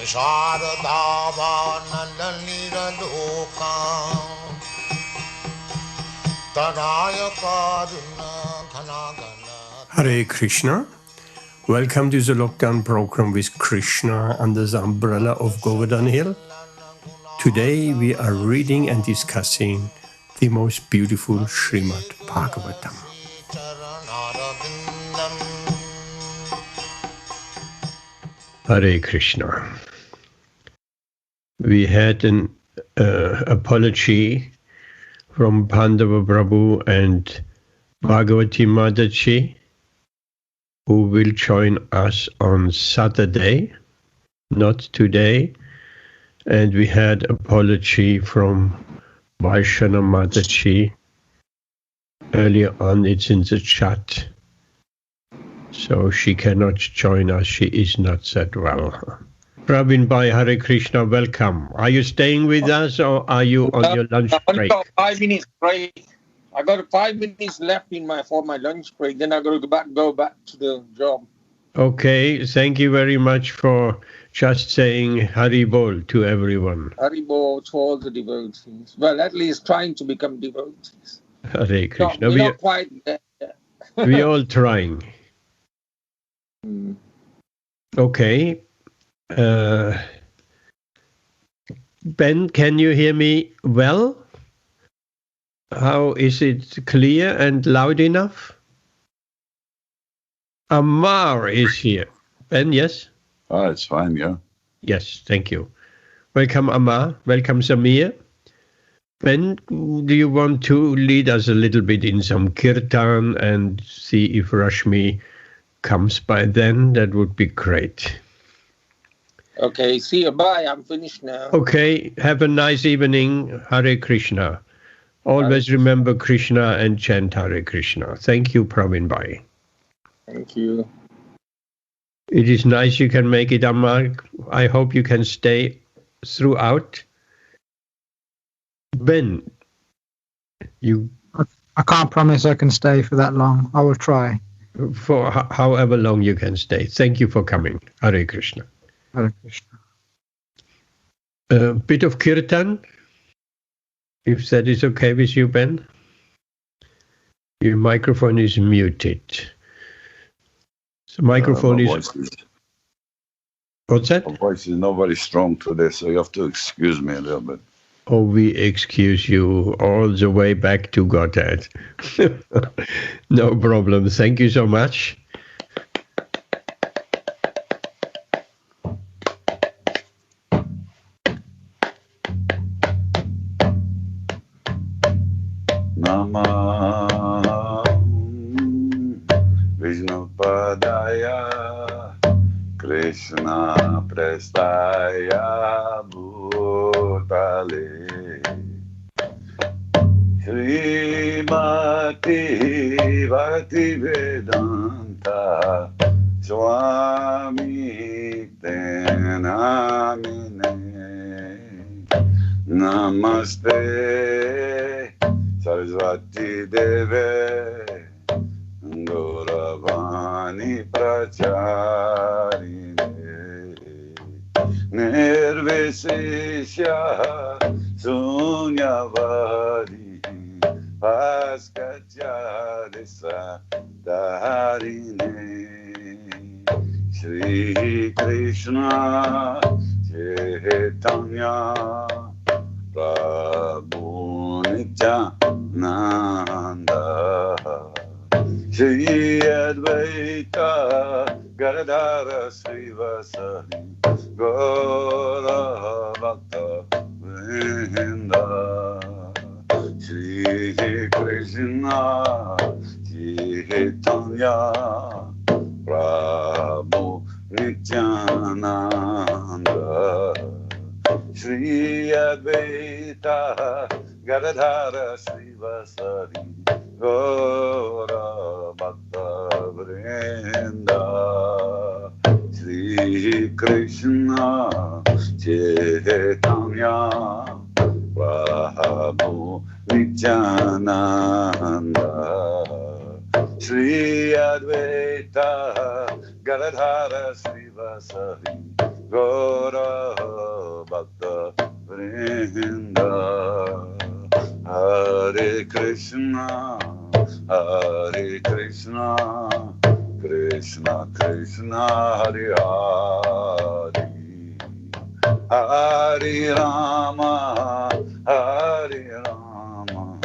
Hare Krishna. Welcome to the lockdown program with Krishna under the umbrella of Govardhan Hill. Today we are reading and discussing the most beautiful Śrīmad-Bhāgavatam. Hare Krishna. We had an apology from Pandava Prabhu and Bhagavati Mataji, who will join us on Saturday, not today. And we had apology from Vaishana Mataji. Earlier on, it's in the chat. So she cannot join us. She is not that well. Praveen Bhai, Hare Krishna, welcome. Are you staying with us or are you on your lunch break? I got 5 minutes break. I got 5 minutes left for my lunch break. Then I got to go back to the job. Okay, thank you very much for just saying Hari Bol to everyone. Hari Bol to all the devotees. Well, at least trying to become devotees. Hare Krishna. We're not quite there. We're all trying. Okay. Ben, can you hear me well? How is it clear and loud enough? Amar is here. Ben, yes? Oh, it's fine, yeah. Yes, thank you. Welcome, Amar. Welcome, Samir. Ben, do you want to lead us a little bit in some Kirtan and see if Rashmi comes by then? That would be great. Okay, see you. Bye. I'm finished now. Okay, have a nice evening. Hare Krishna. Always remember Krishna and chant Hare Krishna. Thank you, Praveen Bhai. Thank you. It is nice you can make it, Amar. I hope you can stay throughout. Ben, I can't promise I can stay for that long. I will try. For however long you can stay. Thank you for coming. Hare Krishna. Hare Krishna. A bit of Kirtan, if that is okay with you, Ben. Your microphone is muted. The microphone What's that? My voice is not very strong today, so you have to excuse me a little bit. Oh, we excuse you all the way back to Godhead. No problem. Thank you so much. Namah Vishnu Padaya Krishna Prestaya Bhutale Srimati Bhakti Vedanta Swami Tenamine Namaste Sarasvati Deve Gauravani Pracharine Nirvisesha Sunyavadi Paskacharisa Dharine Shri Krishna Chaitanya Prabhu Nityananda Shri Advaita Gadadhara Srivasari Gaura Bhakta Vrinda Shri Krishna Chaitanya Prabhu Nityananda Shri Advaita Gadadhara Srivasari Gaura Bhakta Vrinda Shri Krishna Chaitanya Prabhu Nityananda Shri Advaita Gadadhara Srivasari Gaura Bhakta Vrinda. Hare Krishna, Hare Krishna, Krishna Krishna, Hare Hare, Hare Rama, Hare Rama,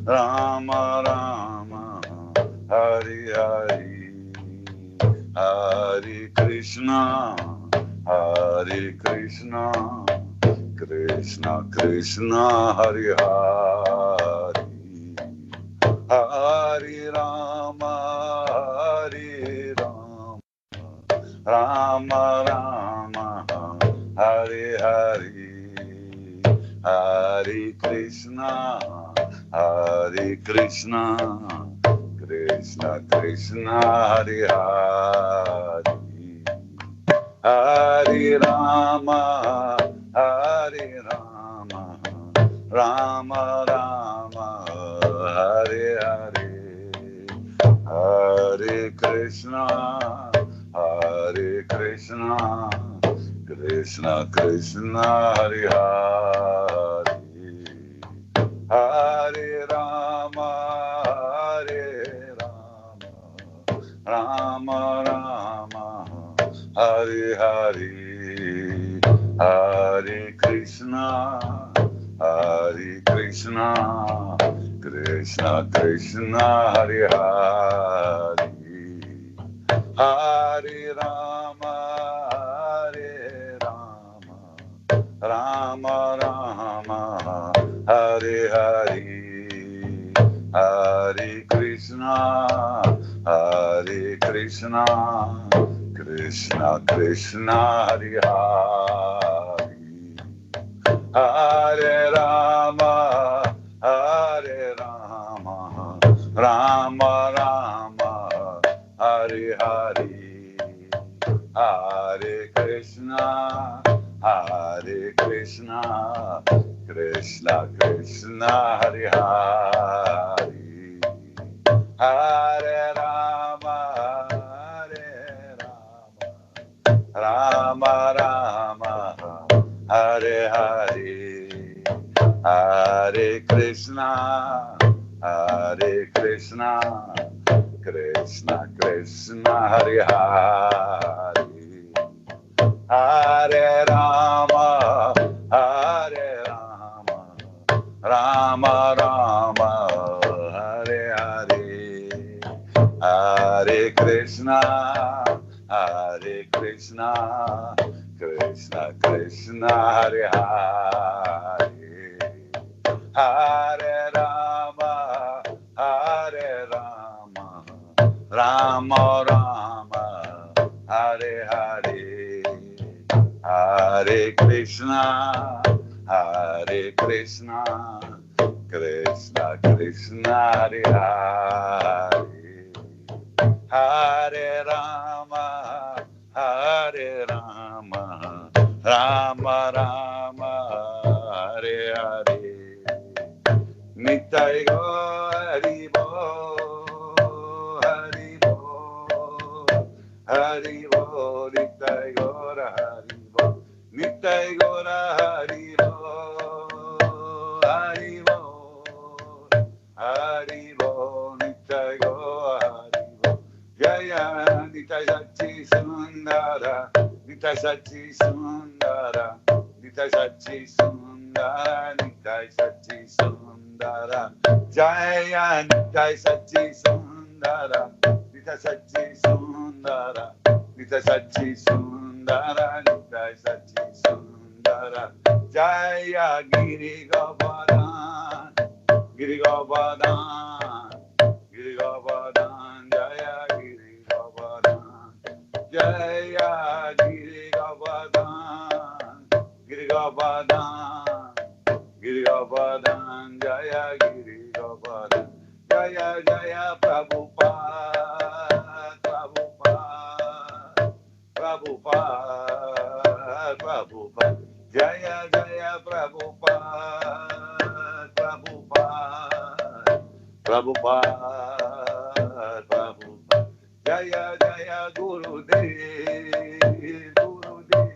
Rama Rama, Hare Hare, Hare Krishna, Hare Krishna, Krishna Krishna, Hare Hare, Hare Rama, Hare Rama, Rama Rama, Hare Hare, Hare Krishna, Hare Krishna, Krishna Krishna, Hare Hare, Hare Rama, Hare Rama, Rama Rama, Hare Hare, Hare Krishna, Hare Krishna, Krishna Krishna, Hare Hare, Hare Rama, Hare Rama, Rama Rama, Hare Hare, Hare Krishna, Hare Krishna, Krishna Krishna, Hare Hare, Hare Rama, Hare Rama, Rama Rama, Hare Hare, Hare Krishna, Hare Krishna, Krishna Krishna, Hare Hare, Hare Rama, Hare Rama, Rama Rama, Hare Hare, Hare Krishna, Hare Krishna, Krishna Krishna, Hare Hare, Hare Rama, Hare Rama, Rama Rama, Hare Hare, Hare Krishna, Hare Krishna, Krishna Krishna, Hare Hare, Hare Rama, Hare Rama, Rama Rama, Hare Hare, Hare Krishna, Hare Krishna, Krishna Krishna, Hare Hare, Hare Rama, Hare Rama, Rama Rama, Hare Hare, Hare Krishna, Hare Krishna, Krishna Krishna, Hare Hare, Hare Rama, Hare Rama, Rama Rama, Hare Hare, Nitai Gaura Hari Bo, Hari Bo, Hari Bo, Nitai Gaura Hari Bo, Nitai Gaura Hari Bo, Hari Bo, Hari Bo, Nitai Gaura Hari Bo, Jaya Nitai Sachi Sundara, Nitai Sachi Sundara, Nitai Sachi Sundara, Nitai Sachi Sundara, Jaya Nitai Sachi Sundara, Nitai Sachi Sundara, Nitai Sachi Sundara, Nitai Sachi Sundara, Jaya Giri Govardhan, Giri Govardhan, Giri Govardhan, Jaya Giri Govardhan, Jaya Giri Govardhan, Giri Govardhan, Giri Govardhan, Jaya Giri Govardhan, Jaya Jaya Prabhupada, Prabhupada, Prabhupada, Prabhupada, Jaya Jaya Prabhupada, Prabhupada, Prabhupada, Prabhupada, Jaya Jaya Gurudev, Gurudev,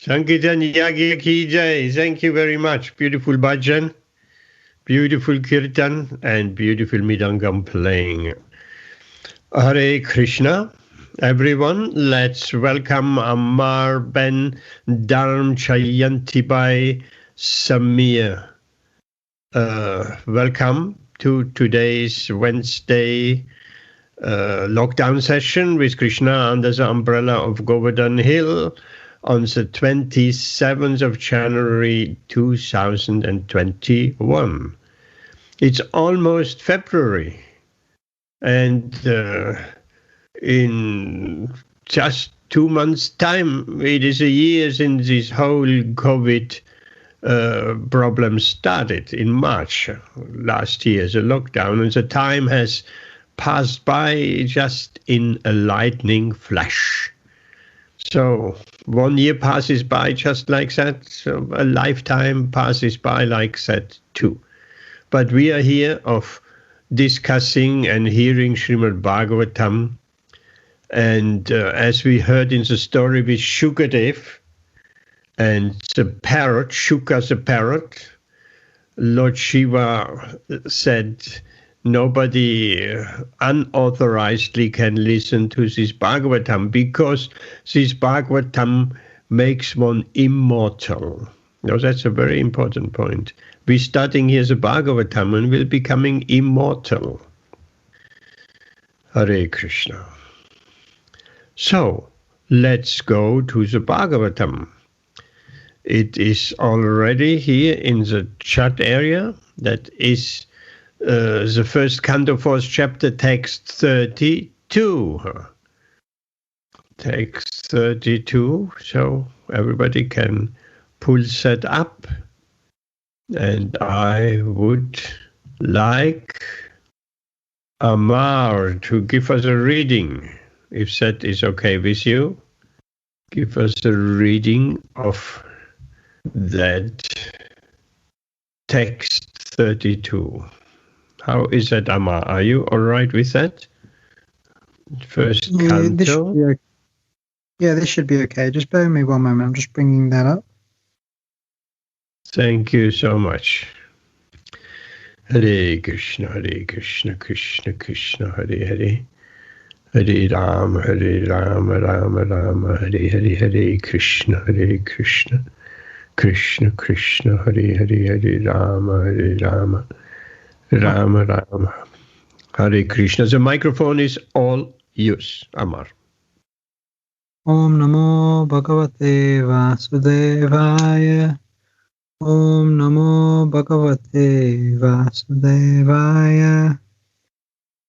Sankirtan Yagya Ki Jai. Thank you very much. Beautiful bhajan, beautiful kirtan, and beautiful midangam playing. Hare Krishna. Everyone, let's welcome Amar Ben Dharm Chayantibai Samir. Welcome to today's Wednesday lockdown session with Krishna under the umbrella of Govardhan Hill on the 27th of January 2021. It's almost February, and in just 2 months' time, it is a year since this whole COVID problem started in March last year, the lockdown, and the time has passed by just in a lightning flash. So 1 year passes by just like that, so a lifetime passes by like that too. But we are here of discussing and hearing Śrīmad-Bhāgavatam, and as we heard in the story with Shukadev and the parrot, Shuka the parrot, Lord Shiva said, nobody unauthorizedly can listen to this Bhagavatam because this Bhagavatam makes one immortal. Now that's a very important point. We're studying here the Bhagavatam and we're becoming immortal. Hare Krishna. So let's go to the Bhagavatam. It is already here in the chat area. That is the first canto, 4th chapter, text 32. Text 32, so everybody can pull that up. And I would like Amar to give us a reading, if that is okay with you. Give us a reading of that text 32. How is that, Amma? Are you all right with that? First canto. This should be okay. Just bear with me 1 moment. I'm just bringing that up. Thank you so much. Hare Krishna, Krishna Krishna, Hare Hare. Hare Rama, Rama Rama, Hare Hare, Hare Krishna, Krishna Krishna, Hare Hare, Hare Rama, Rama Rama, Hare Krishna. The microphone is all yours, Amar. Om Namo Bhagavate Vasudevaya. Om Namo Bhagavate Vasudevaya.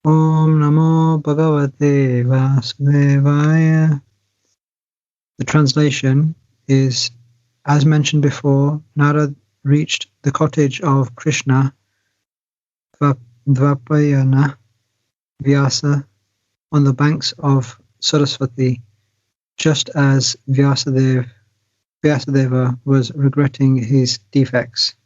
Om Namo Bhagavate Vasudevaya. The translation is, as mentioned before, Narad reached the cottage of Krishna, Dvapayana Vyasa, on the banks of Saraswati, just as Vyasadeva was regretting his defects.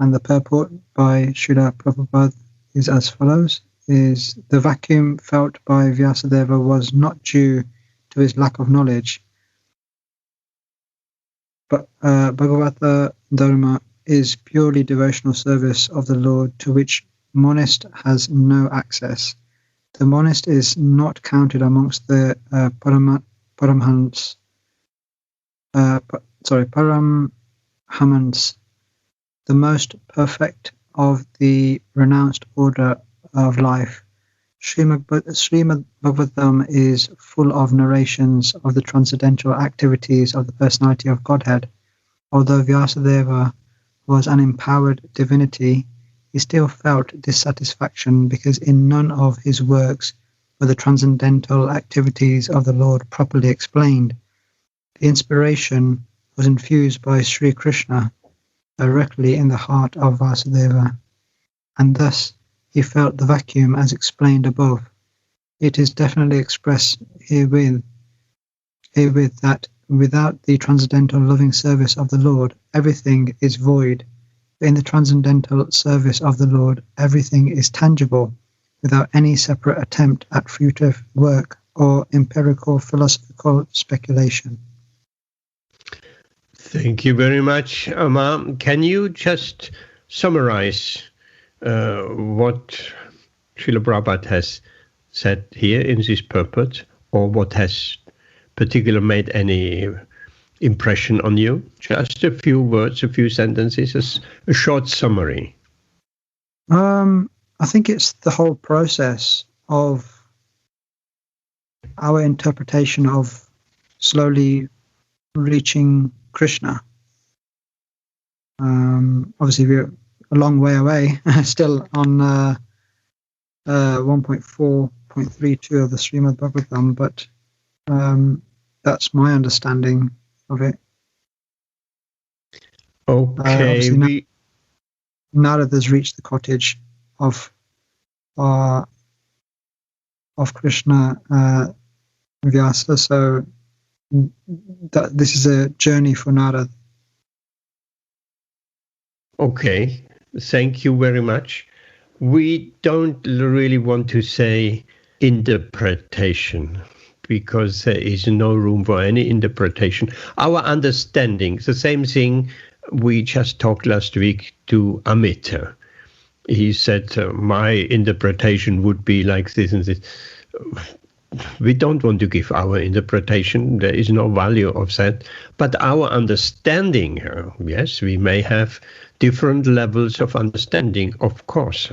And the purport by Srila Prabhupada is as follows: is the vacuum felt by Vyasadeva was not due to his lack of knowledge, but Bhagavata Dharma is purely devotional service of the Lord, to which monist has no access. The monist is not counted amongst the Paramhans, the most perfect of the renounced order of life. Śrīmad-Bhāgavatam is full of narrations of the transcendental activities of the personality of Godhead. Although Vyasadeva was an empowered divinity, he still felt dissatisfaction because in none of his works were the transcendental activities of the Lord properly explained. The inspiration was infused by Sri Krishna directly in the heart of Vasudeva, and thus he felt the vacuum as explained above. It is definitely expressed herewith that without the transcendental loving service of the Lord, everything is void. In the transcendental service of the Lord, everything is tangible, without any separate attempt at fruitive work or empirical philosophical speculation. Thank you very much, Amma. Can you just summarize what Srila Prabhupada has said here in this purport, or what has particularly made any impression on you? Just a few words, a few sentences, a short summary. I think it's the whole process of our interpretation of slowly reaching Krishna. Obviously, we're a long way away, still on 1.4.32 of the Śrīmad-Bhāgavatam, but that's my understanding of it. Okay. Narada has reached the cottage of Krishna Vyasa, so this is a journey for Narada. Okay, thank you very much. We don't really want to say interpretation, because there is no room for any interpretation. Our understanding, the same thing we just talked last week to Amit. He said, my interpretation would be like this and this. We don't want to give our interpretation. There is no value of that. But our understanding, yes, we may have different levels of understanding, of course.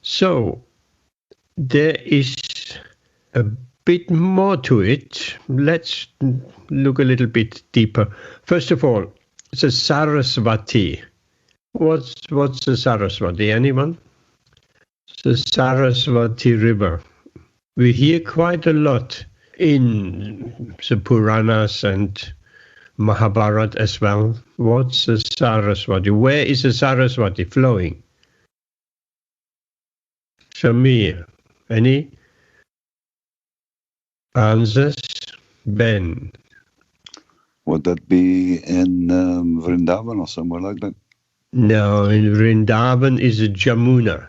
So there is a bit more to it. Let's look a little bit deeper. First of all, the Saraswati. What's the Saraswati? Anyone? The Saraswati River. We hear quite a lot in the Puranas and Mahabharata as well. What's the Saraswati? Where is the Saraswati flowing? Shamir, any answers? Ben. Would that be in Vrindavan or somewhere like that? No, in Vrindavan is a Jamuna.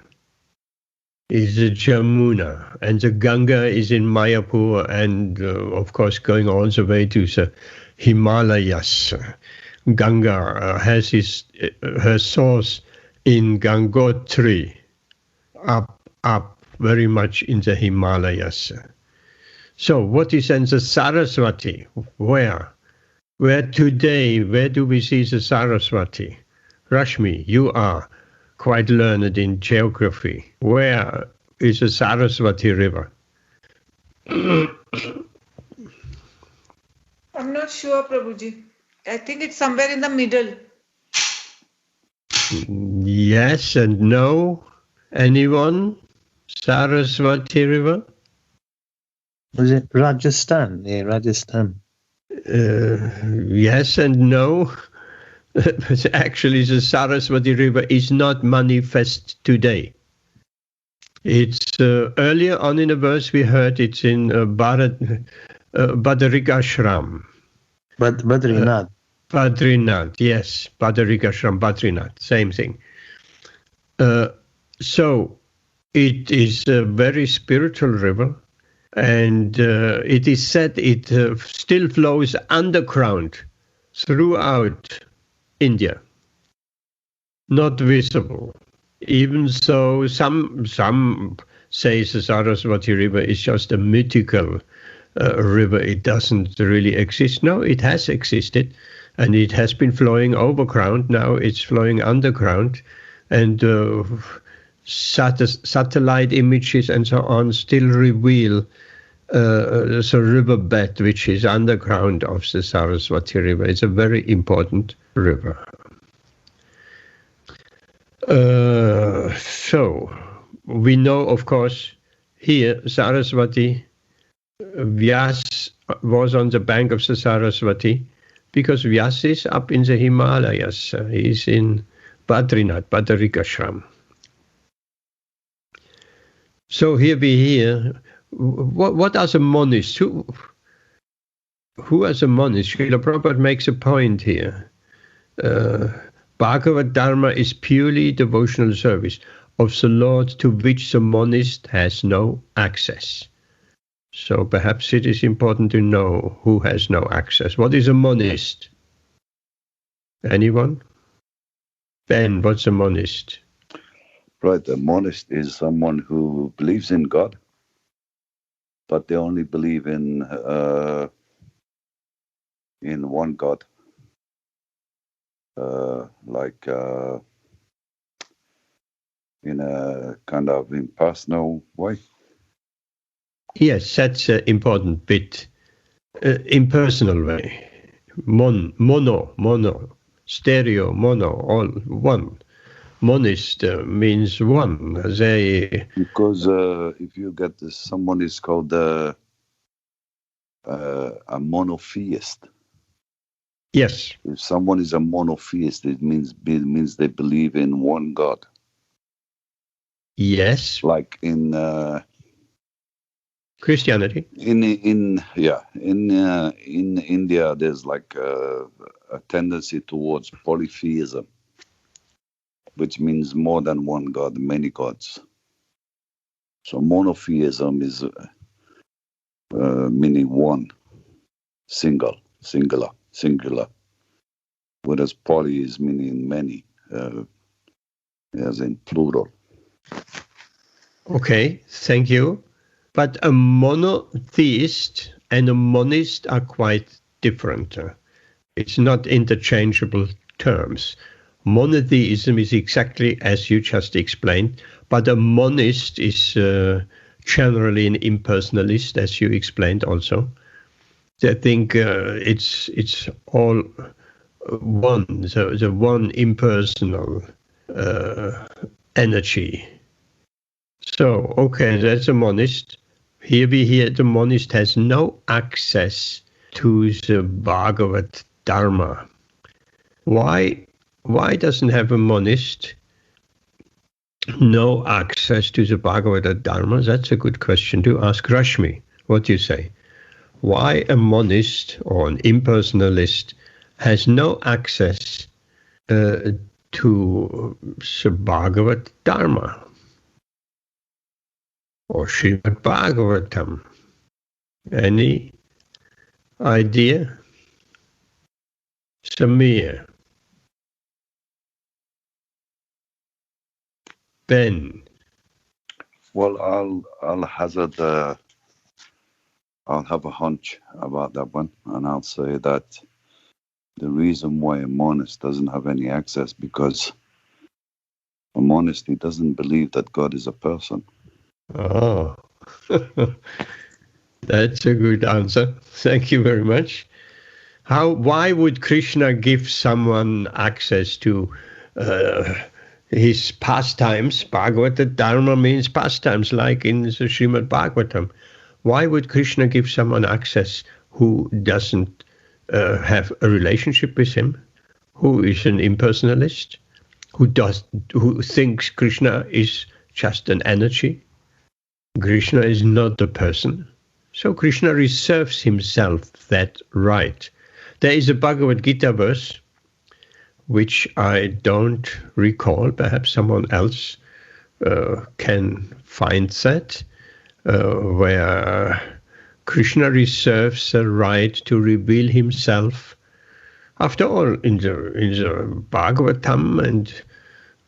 And the Ganga is in Mayapur, and of course going all the way to the Himalayas. Ganga has her source in Gangotri, up very much in the Himalayas. So what is then the Saraswati? Where today, where do we see the Saraswati? Rashmi, you are quite learned in geography. Where is the Saraswati River? I'm not sure, Prabhuji. I think it's somewhere in the middle. Yes and no. Anyone? Saraswati River? Was it Rajasthan? Yeah, Rajasthan. Yes and no. Actually, the Saraswati River is not manifest today. It's earlier on in the verse we heard it's in Badarikashram. Badrinath. Badrinath, yes. Badarikashram, Badrinath, same thing. So it is a very spiritual river, and it is said it still flows underground throughout India, not visible. Even so, some say the Saraswati River is just a mythical river. It doesn't really exist. No, it has existed, and it has been flowing overground. Now it's flowing underground, and satellite images and so on still reveal the riverbed which is underground of the Saraswati River. It's a very important river. So we know, of course, here Saraswati, Vyas was on the bank of the Saraswati because Vyas is up in the Himalayas. He's in Badrinath, Badarikashram. So here we hear, what are the monists? Who are the monists? Srila Prabhupada makes a point here. Bhagavad Dharma is purely devotional service of the Lord to which the monist has no access. So perhaps it is important to know who has no access. What is a monist? Anyone? Ben, what's a monist? Right, a monist is someone who believes in God, but they only believe in one God, in a kind of impersonal way. Yes, that's an important bit. Impersonal way. Mono, stereo, mono, all one. Monist means one. Because if you get this, someone is called a monotheist. Yes. If someone is a monotheist, it means they believe in one God. Yes. Like in Christianity. In India, there's like a tendency towards polytheism, which means more than one God, many gods. So monotheism is meaning one, singular, whereas poly is meaning many, as in plural. Okay, thank you. But a monotheist and a monist are quite different. It's not interchangeable terms. Monotheism is exactly as you just explained, but a monist is generally an impersonalist, as you explained also. They think it's all one, the one impersonal energy. So, okay, that's a monist. Here we hear the monist has no access to the Bhagavad Dharma. Why doesn't have a monist no access to the Bhagavad Dharma? That's a good question to ask Rashmi. What do you say? Why a monist or an impersonalist has no access to the Bhagavad Dharma or Śrīmad-Bhāgavatam? Any idea? Samir? Ben? Well, I'll hazard. I'll have a hunch about that one, and I'll say that the reason why a monist doesn't have any access because a monist doesn't believe that God is a person. Oh, that's a good answer. Thank you very much. Why would Krishna give someone access to his pastimes? Bhagavad Dharma means pastimes, like in the Śrīmad-Bhāgavatam. Why would Krishna give someone access who doesn't have a relationship with him, who is an impersonalist, who thinks Krishna is just an energy? Krishna is not a person. So Krishna reserves himself that right. There is a Bhagavad Gita verse, which I don't recall. Perhaps someone else can find that, where Krishna reserves the right to reveal himself. After all, in the Bhagavatam and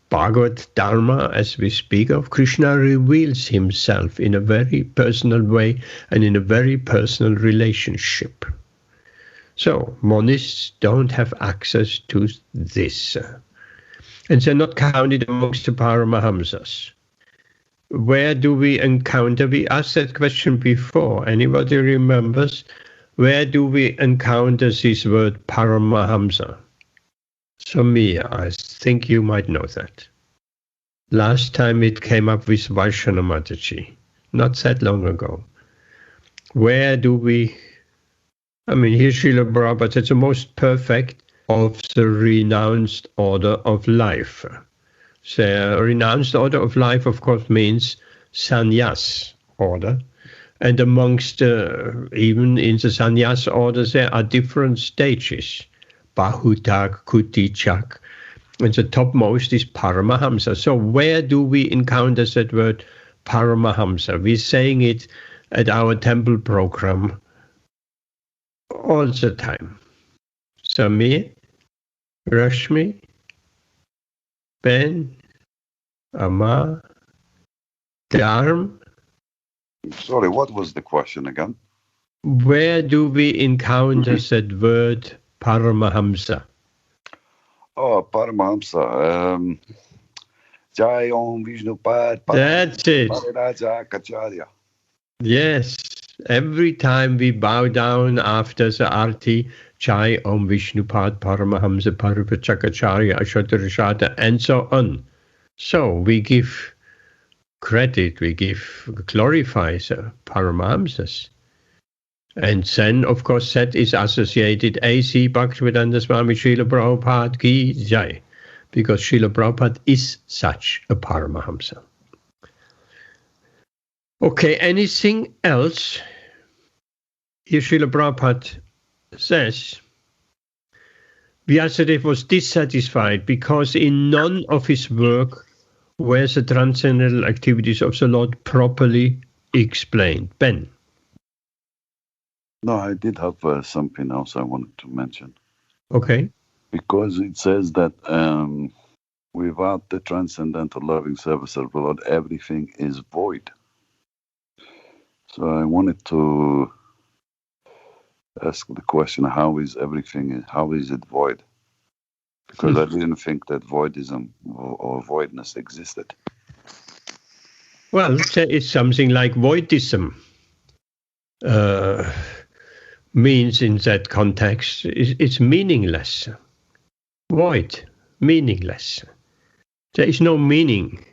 Bhagavad Dharma, as we speak of, Krishna reveals himself in a very personal way and in a very personal relationship. So monists don't have access to this. And they're not counted amongst the Paramahamsas. Where do we encounter? We asked that question before. Anybody remembers? Where do we encounter this word Paramahamsa? So Mia, I think you might know that. Last time it came up with Vaishana Mataji, not that long ago. Where do we... here's Srila Prabhupada, it's the most perfect of the renounced order of life. The renounced order of life, of course, means sannyas order. And amongst, even in the sannyas orders, there are different stages. Bahutak, Kutichak. And the topmost is Paramahamsa. So where do we encounter that word Paramahamsa? We're saying it at our temple program all the time. Samir, Rashmi, Ben, Amar, Dharm. Sorry, what was the question again? Where do we encounter that word Paramahamsa? Oh, Paramahamsa. Jai Om Vishnu Pad. That's it. Pariraja Kacharya. Yes. Every time we bow down after the Arti, Jai Om Vishnupad Paramahamsa Parivachakacharya Ashatarashata, and so on. So we give credit, we glorify the Paramahamsas. And then, of course, that is associated A.C. Bhaktivedanta Swami Srila Prabhupada Ki Jai, because Srila Prabhupada is such a Paramahamsa. Okay, anything else? Here Srila Prabhupada says, Vyasadeva was dissatisfied because in none of his work were the transcendental activities of the Lord properly explained. Ben? No, I did have something else I wanted to mention. Okay. Because it says that without the transcendental loving service of the Lord, everything is void. So I wanted to ask the question, how is it void? Because I didn't think that voidism or voidness existed. Well, there is something like voidism. Means in that context, it's meaningless. Void, meaningless. There is no meaning.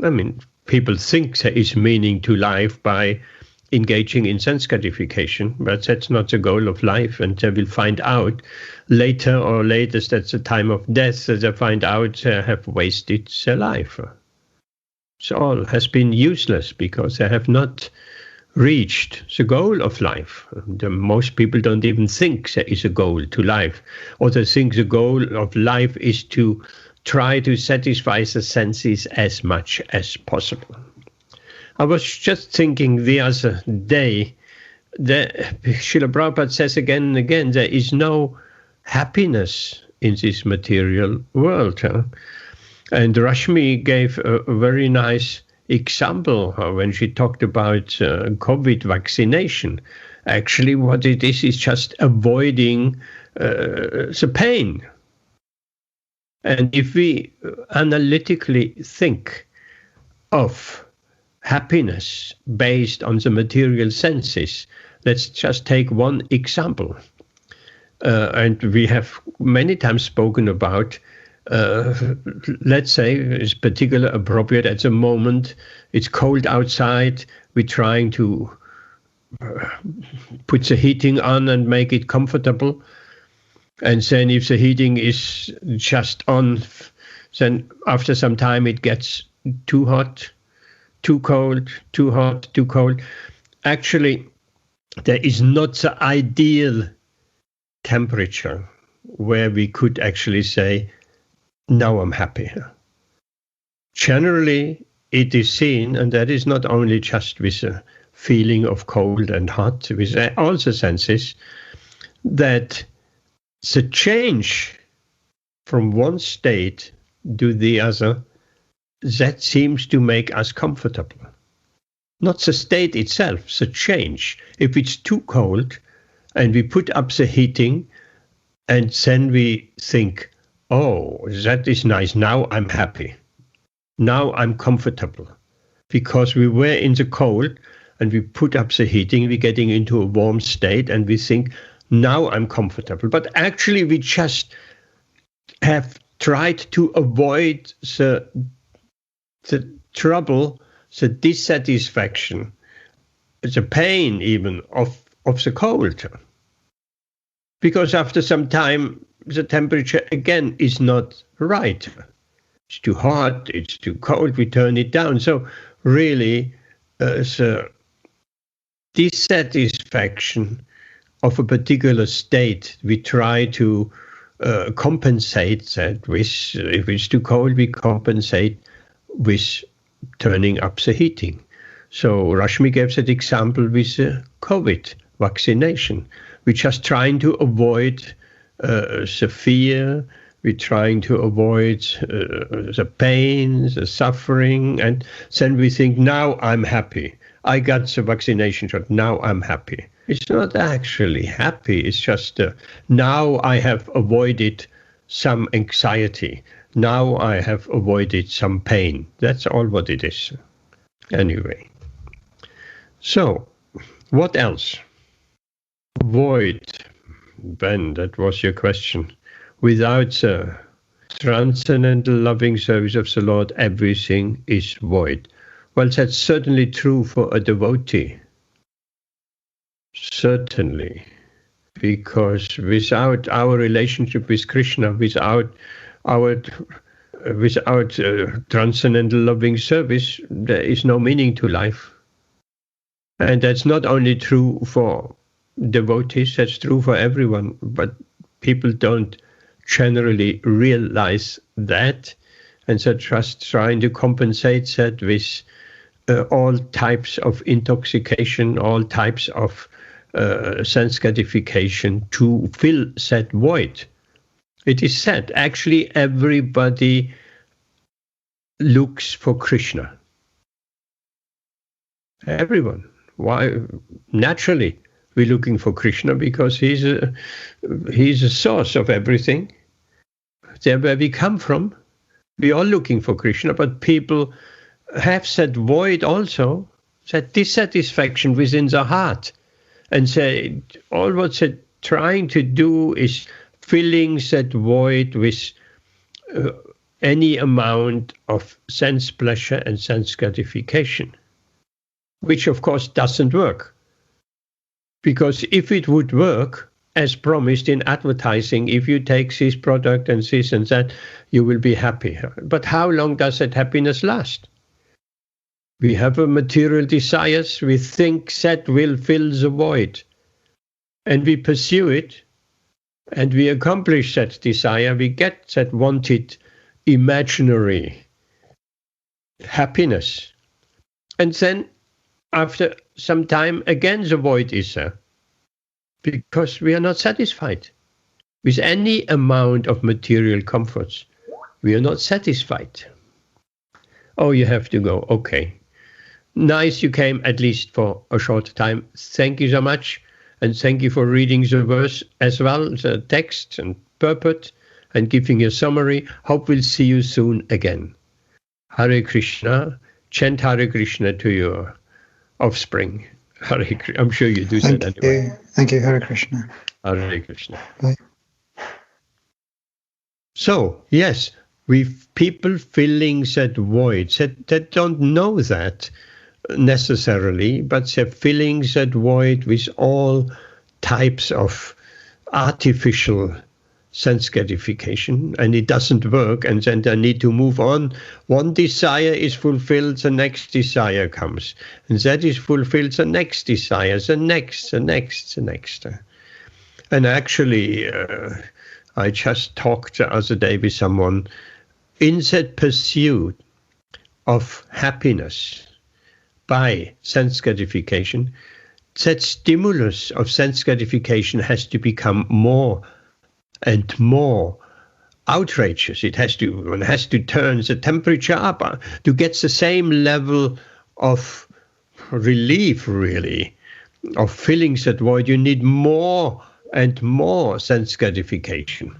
I mean, people think there is meaning to life by engaging in sense gratification, but that's not the goal of life, and they will find out later or latest at the time of death, they find out they have wasted their life. So all has been useless because they have not reached the goal of life. Most people don't even think there is a goal to life, or they think the goal of life is to try to satisfy the senses as much as possible. I was just thinking the other day that Srila Prabhupada says again and again, there is no happiness in this material world. And Rashmi gave a very nice example when she talked about COVID vaccination. Actually, what it is just avoiding the pain. And if we analytically think of happiness based on the material senses, let's just take one example. And we have many times spoken about, let's say, it's particularly appropriate at the moment, it's cold outside, we're trying to put the heating on and make it comfortable. And then if the heating is just on, then after some time it gets too hot, too cold, too hot, too cold. Actually, there is not the ideal temperature where we could actually say, now I'm happy. Generally, it is seen, and that is not only just with a feeling of cold and hot, with all the senses, that the change from one state to the other, that seems to make us comfortable. Not the state itself, the change. If it's too cold and we put up the heating and then we think, oh, that is nice, now I'm happy. Now I'm comfortable. Because we were in the cold and we put up the heating, we're getting into a warm state and we think, now I'm comfortable. But actually we just have tried to avoid the trouble, the dissatisfaction, the pain even of the cold. Because after some time, the temperature again is not right. It's too hot, it's too cold, we turn it down. So really the dissatisfaction of a particular state. We try to compensate that with, if it's too cold, we compensate with turning up the heating. So Rashmi gave that example with the COVID vaccination. We're just trying to avoid the fear, we're trying to avoid the pain, the suffering, and then we think, now I'm happy. I got the vaccination shot, now I'm happy. It's not actually happy, it's just now I have avoided some anxiety. Now I have avoided some pain. That's all what it is. Anyway. So, what else? Void. Ben, that was your question. Without the transcendental loving service of the Lord, everything is void. Well, that's certainly true for a devotee. Certainly. Because without our relationship with Krishna, without transcendental loving service, there is no meaning to life. And that's not only true for devotees, that's true for everyone, but people don't generally realize that, and they're just trying to compensate that with all types of intoxication, all types of sense gratification to fill that void. It is said, actually everybody looks for Krishna. Everyone. Why? Naturally, we're looking for Krishna because he's a source of everything. There where we come from, we're all looking for Krishna, but people have that void also, that dissatisfaction within the heart. And say all what they're trying to do is filling that void with any amount of sense pleasure and sense gratification, which of course doesn't work. Because if it would work, as promised in advertising, if you take this product and this and that, you will be happy. But how long does that happiness last? We have a material desires, we think that will fill the void. And we pursue it, and we accomplish that desire, we get that wanted imaginary happiness. And then after some time, again the void is there. Because we are not satisfied with any amount of material comforts. We are not satisfied. Oh, you have to go. Okay. Nice you came at least for a short time. Thank you so much. And thank you for reading the verse as well, the text and purport, and giving a summary. Hope we'll see you soon again. Hare Krishna. Chant Hare Krishna to your offspring. I'm sure you do that anyway. Thank you, Hare Krishna. Hare Krishna. Bye. So, yes, we've people filling that void, that don't know that necessarily, but they're filling that void with all types of artificial sense gratification, and it doesn't work, and then they need to move on. One desire is fulfilled, the next desire comes, and that is fulfilled, the next desire, the next. And actually, I just talked the other day with someone, in that pursuit of happiness by sense gratification, that stimulus of sense gratification has to become more and more outrageous. One has to turn the temperature up to get the same level of relief, really, of filling that void. You need more and more sense gratification.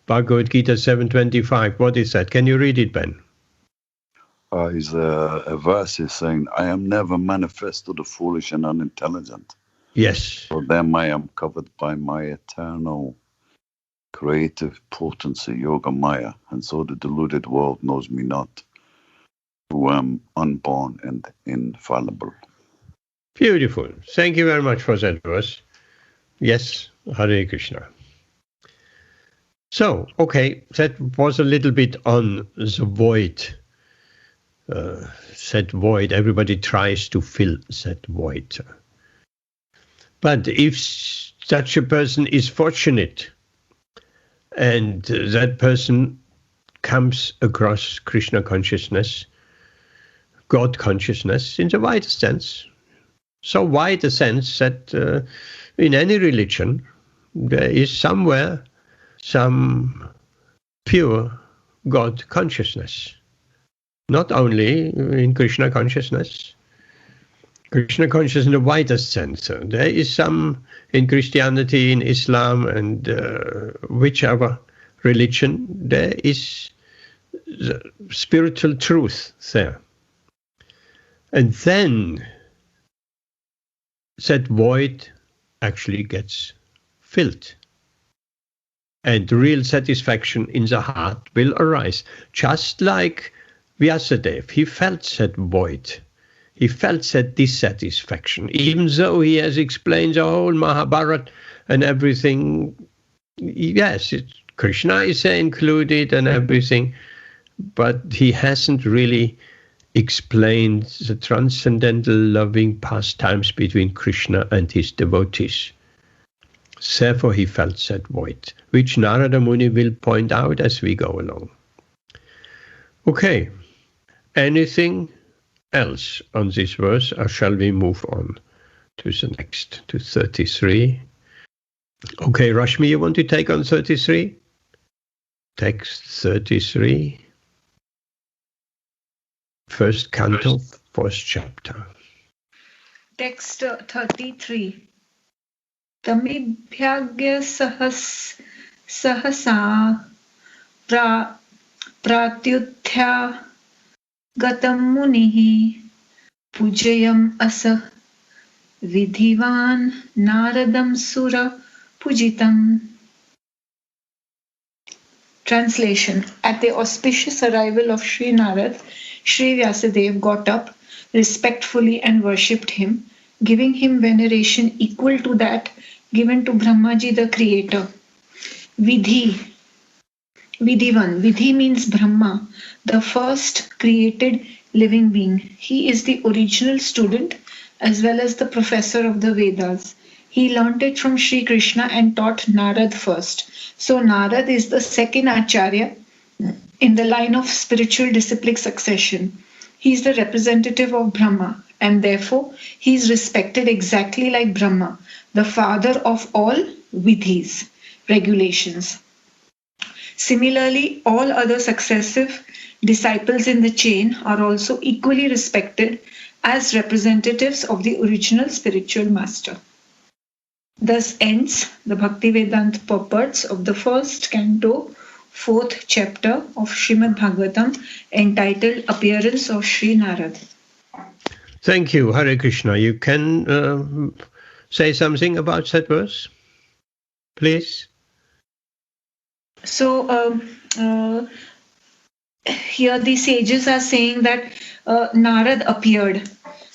Bhagavad Gita 7:25. What is that? Can you read it, Ben? Is a verse is saying, I am never manifest to the foolish and unintelligent. Yes. For them I am covered by my eternal creative potency, Yoga Maya, and so the deluded world knows me not, who am unborn and infallible. Beautiful. Thank you very much for that verse. Yes, Hare Krishna. So, okay, that was a little bit on the void that void. Everybody tries to fill that void. But if such a person is fortunate and that person comes across Krishna consciousness, God consciousness in the widest sense, so wide a sense that in any religion there is somewhere some pure God consciousness. Not only in Krishna consciousness in the widest sense. There is some in Christianity, in Islam, and whichever religion, there is the spiritual truth there. And then that void actually gets filled. And real satisfaction in the heart will arise. Just like Vyasadeva, he felt that void. He felt that dissatisfaction. Even though he has explained the whole Mahabharata and everything, yes, Krishna is included and everything, but he hasn't really explained the transcendental loving pastimes between Krishna and his devotees. Therefore he felt that void, which Narada Muni will point out as we go along. Okay, anything else on this verse, or shall we move on to the next, to 33? Okay, Rashmi, you want to take on 33? Text 33. First canto, first chapter. Text 33. Tamibhyagya sahasa pratyuthya gatam munihi pujayam asa vidhivan naradam sura pujitam. Translation. At the auspicious arrival of Sri Narad, Sri Vyasadeva got up respectfully and worshipped him, giving him veneration equal to that given to Brahmaji the creator. Vidhivan. Vidhi means Brahma, the first created living being. He is the original student as well as the professor of the Vedas. He learnt it from Sri Krishna and taught Narad first. So Narad is the second Acharya in the line of spiritual disciplic succession. He is the representative of Brahma, and therefore he is respected exactly like Brahma, the father of all vidhis, regulations. Similarly, all other successive disciples in the chain are also equally respected as representatives of the original spiritual master. Thus ends the Bhaktivedanta purports of the first canto, fourth chapter of Śrīmad-Bhāgavatam, entitled Appearance of Sri Narad. Thank you, Hare Krishna. You can say something about that verse, please? So here the sages are saying that Narad appeared.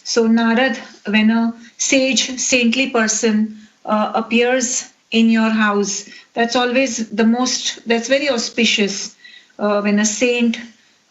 So Narad, when a sage, saintly person appears in your house, that's always that's very auspicious. When a saint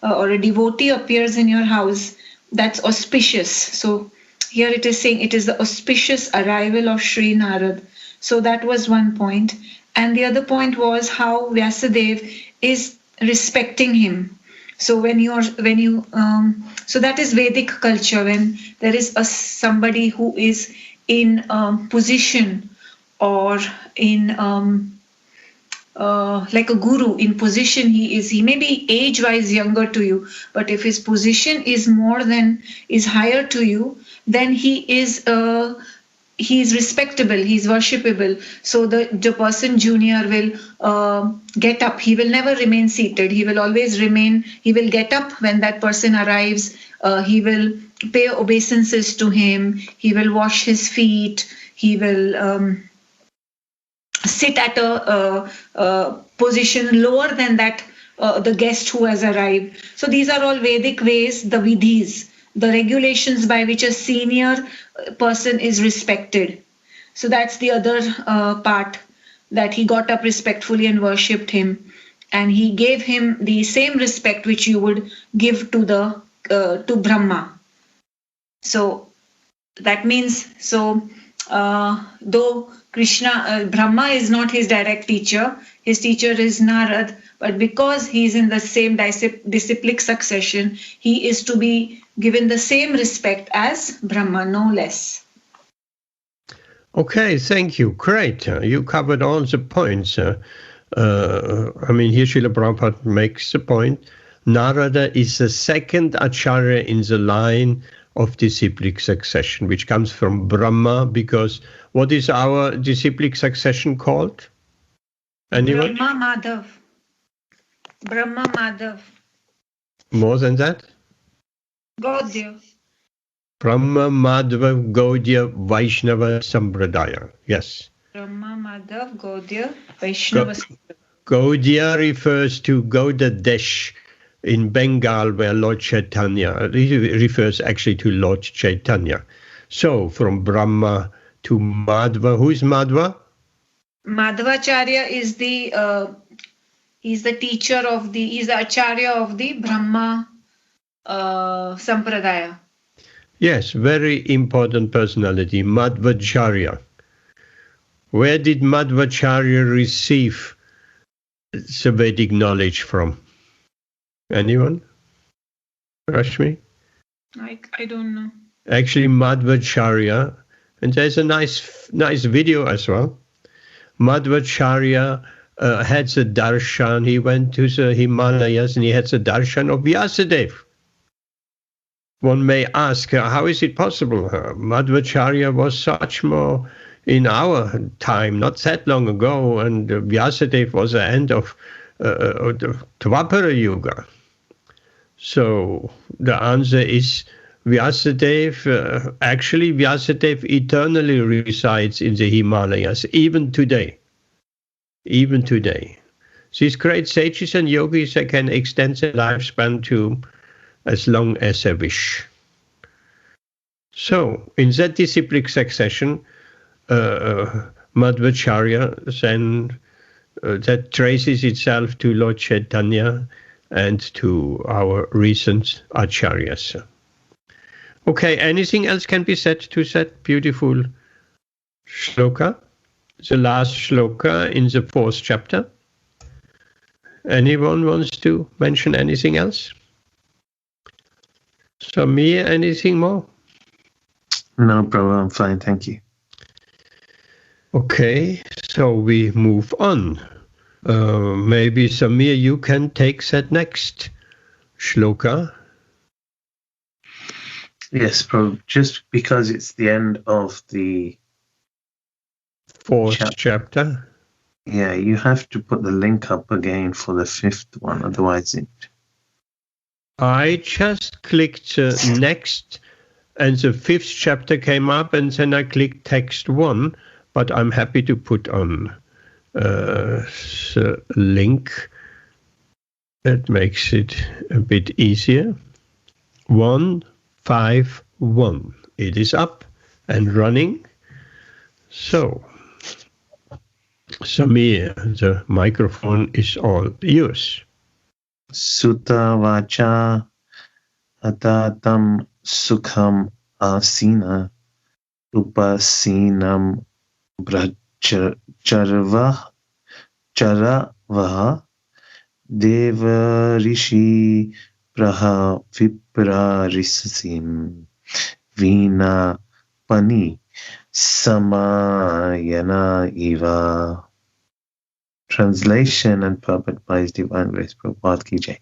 or a devotee appears in your house, that's auspicious. So here it is saying it is the auspicious arrival of Sri Narad. So that was one point. And the other point was how Vyasadeva is respecting him. So so that is Vedic culture, when there is somebody who is in position or in like a guru in position. He may be age-wise younger to you, but if his position is higher to you, then he is respectable, he is worshipable. So the person junior will get up. He will never remain seated. He will always he will get up when that person arrives. He will pay obeisances to him. He will wash his feet. He will sit at a position lower than that the guest who has arrived. So these are all Vedic ways, the vidhis, the regulations by which a senior person is respected. So that's the other part, that he got up respectfully and worshipped him, and he gave him the same respect which you would give to the to Brahma. So that means, though Brahma is not his direct teacher, his teacher is Narad, but because he is in the same disciplic succession, he is to be given the same respect as Brahma, no less. Okay, thank you. Great. You covered all the points. Here Srila Prabhupada makes the point. Narada is the second Acharya in the line of disciplic succession, which comes from Brahma, because what is our disciplic succession called? Anyone? Brahma Madhav. More than that? Gaudiya. Brahma, Madhava, Gaudiya, Vaishnava, Sampradaya. Yes. Brahma, Madhav, Gaudiya, Vaishnava. Gaudiya refers to Gaudadesh in Bengal, where Lord Chaitanya refers actually to Lord Chaitanya. So from Brahma to Madhva, who is Madhva? Madhvacharya is he's the teacher of he's the Acharya of the Brahma Sampradaya. Yes, very important personality, Madhvacharya. Where did Madhvacharya receive the Vedic knowledge from? Anyone? Rashmi? I don't know. Actually, Madhvacharya, and there's a nice video as well. Madhvacharya had the darshan. He went to the Himalayas and he had the darshan of Vyasadeva. One may ask, how is it possible? Madhvacharya was such more in our time, not that long ago, and Vyasadeva was the end of the Dvapara Yuga. So the answer is Vyasadeva. Actually, Vyasadeva eternally resides in the Himalayas, even today. Even today. These great sages and yogis, they can extend their lifespan to as long as they wish. So, in that disciplic succession, Madhvacharya then that traces itself to Lord Chaitanya and to our recent acharyas. Okay, anything else can be said to that beautiful shloka? The last shloka in the 4th chapter. Anyone wants to mention anything else? Samir, anything more? No problem, I'm fine, thank you. Okay, so we move on. Maybe Samir, you can take that next shloka. Yes, just because it's the end of the 4th chapter. Yeah, you have to put the link up again for the 5th one, otherwise it... I just clicked next, and the 5th chapter came up, and then I clicked text 1, but I'm happy to put on the link. That makes it a bit easier. 151. It is up and running. So, Samir, the microphone is all yours. Sutta vacha atatam sukham asina upasinam charavaha deva rishi praha viprarisasim vina pani samayana iva. Translation and purport by His Divine Grace Prabhupada Ki Jai.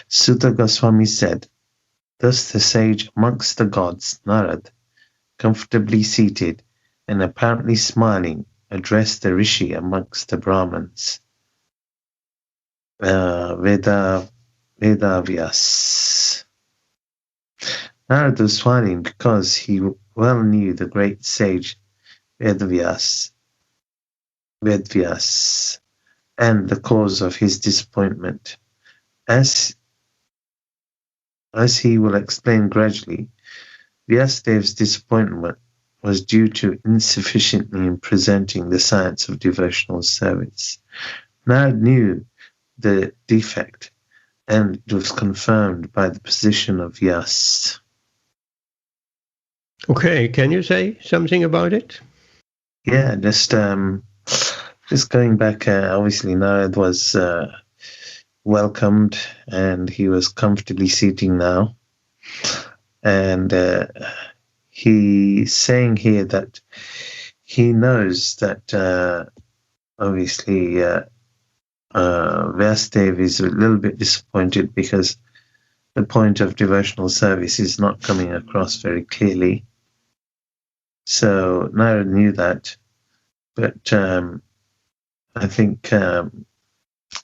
Sutta Goswami said, thus the sage amongst the gods, Narad, comfortably seated and apparently smiling, addressed the rishi amongst the Brahmins. Vedavyas. Narad was smiling because he well knew the great sage Vedavyas and the cause of his disappointment. As he will explain gradually, Vyasadev's disappointment was due to insufficiently in presenting the science of devotional service. Narad knew the defect and it was confirmed by the position of Vyas. Okay, can you say something about it? Yeah, just going back, obviously Narad was welcomed and he was comfortably sitting now. And he's saying here that he knows that obviously Vyasadeva is a little bit disappointed because the point of devotional service is not coming across very clearly. So Narad knew that, but I think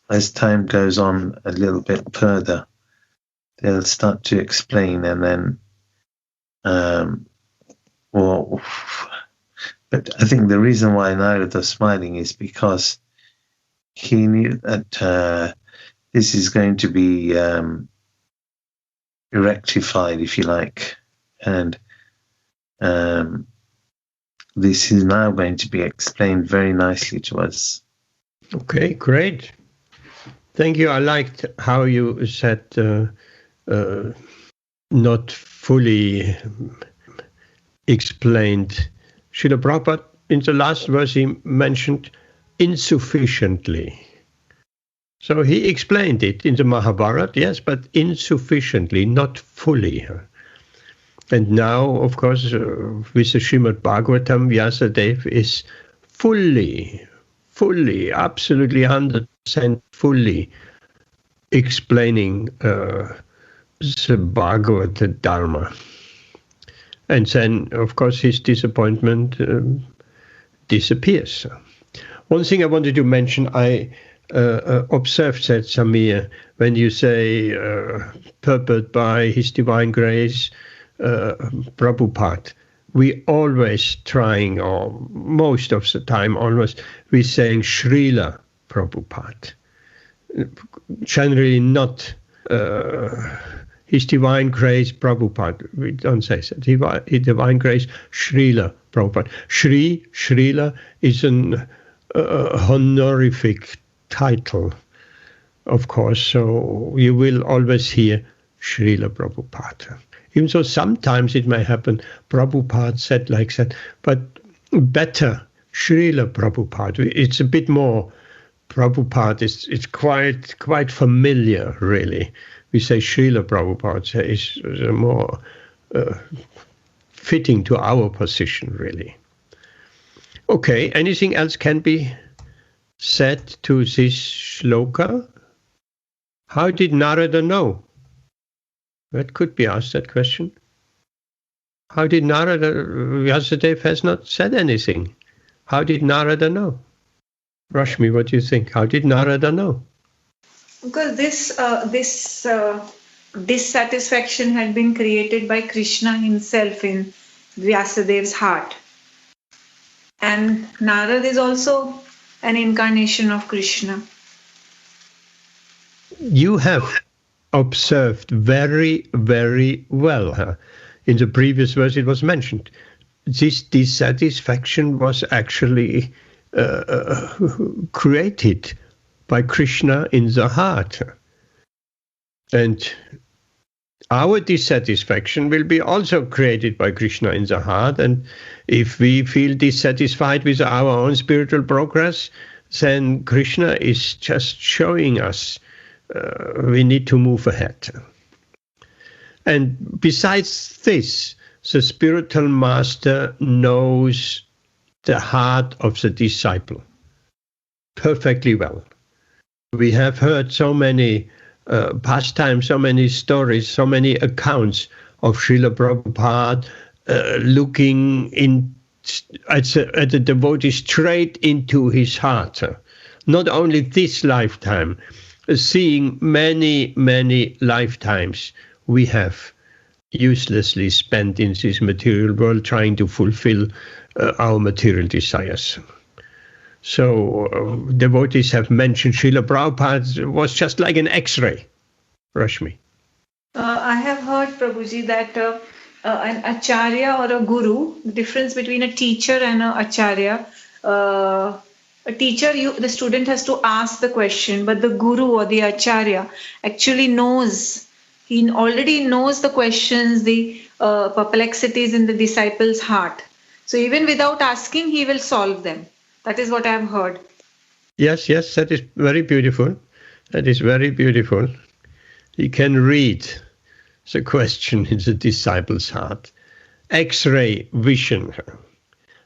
as time goes on a little bit further, they'll start to explain, and then, but I think the reason why Narad was smiling is because he knew that this is going to be rectified, if you like, and this is now going to be explained very nicely to us. Okay, great. Thank you. I liked how you said not fully explained. Srila Prabhupada, in the last verse, he mentioned insufficiently. So he explained it in the Mahabharata, yes, but insufficiently, not fully. And now, of course, with the Śrīmad-Bhāgavatam, Vyasadeva is fully, absolutely 100% fully explaining the Bhagavata Dharma. And then, of course, his disappointment disappears. One thing I wanted to mention, I observed that, Samir, when you say purport by His Divine Grace, Prabhupada, we always trying, or most of the time almost, we're saying Srila Prabhupada. Generally not His Divine Grace Prabhupada. We don't say that. His Divine Grace Srila Prabhupada. Srila is an honorific title, of course, so you will always hear Srila Prabhupada. Even though sometimes it may happen, Prabhupada said like that, but better, Srila Prabhupada. It's a bit more, Prabhupada, it's quite familiar, really. We say Srila Prabhupada is more fitting to our position, really. Okay, anything else can be said to this shloka? How did Narada know? That could be asked, that question. How did Narada, Vyasadeva has not said anything. How did Narada know? Rashmi, what do you think? How did Narada know? Because this dissatisfaction had been created by Krishna himself in Vyasadeva's heart. And Narada is also an incarnation of Krishna. You have observed very, very well. In the previous verse it was mentioned. This dissatisfaction was actually created by Krishna in the heart. And our dissatisfaction will be also created by Krishna in the heart. And if we feel dissatisfied with our own spiritual progress, then Krishna is just showing us we need to move ahead. And besides this, the spiritual master knows the heart of the disciple perfectly well. We have heard so many pastimes, so many stories, so many accounts of Srila Prabhupada looking at the devotee straight into his heart. Not only this lifetime, seeing many, many lifetimes we have uselessly spent in this material world trying to fulfill our material desires. So devotees have mentioned Srila Prabhupada was just like an X-ray. Rashmi. I have heard, Prabhuji, that an acharya or a guru, the difference between a teacher and an acharya, a teacher, the student has to ask the question, but the guru or the acharya actually knows. He already knows the questions, the perplexities in the disciple's heart. So even without asking, he will solve them. That is what I have heard. Yes, that is very beautiful. That is very beautiful. He can read the question in the disciple's heart. X-ray vision.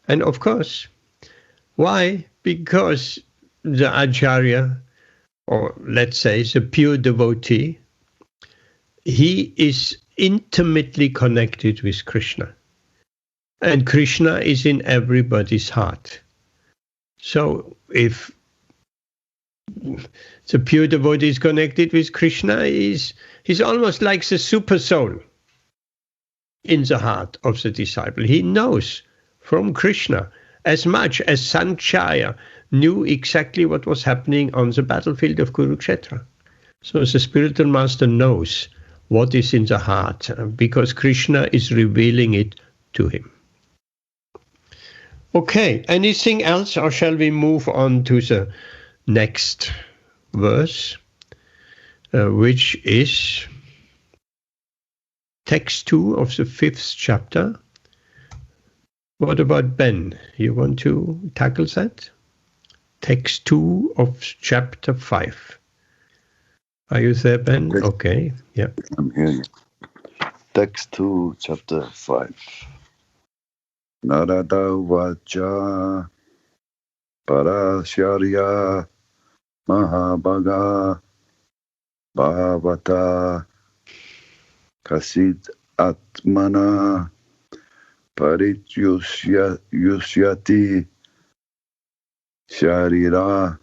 And of course, why? Because the acharya, or let's say the pure devotee, he is intimately connected with Krishna. And Krishna is in everybody's heart. So if the pure devotee is connected with Krishna, he's almost like the super soul in the heart of the disciple. He knows from Krishna as much as Sanjaya knew exactly what was happening on the battlefield of Kurukshetra. So the spiritual master knows what is in the heart because Krishna is revealing it to him. Okay, anything else, or shall we move on to the next verse, which is text 2 of the 5th chapter. What about Ben? You want to tackle that? Text 2 of chapter 5. Are you there, Ben? Okay, yeah. I'm here. Text 2, chapter 5. Narada Vacha Parasharya Mahabhaga Bhavata Kasid Atmana Parityusyati Sharira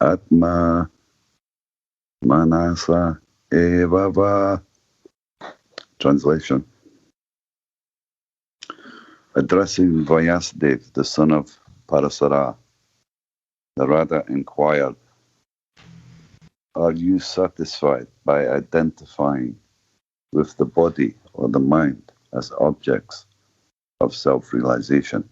Atma Manasa Evava. Translation. Addressing Vyasadeva, the son of Parasara, Narada inquired, "Are you satisfied by identifying with the body or the mind as objects of self-realization?"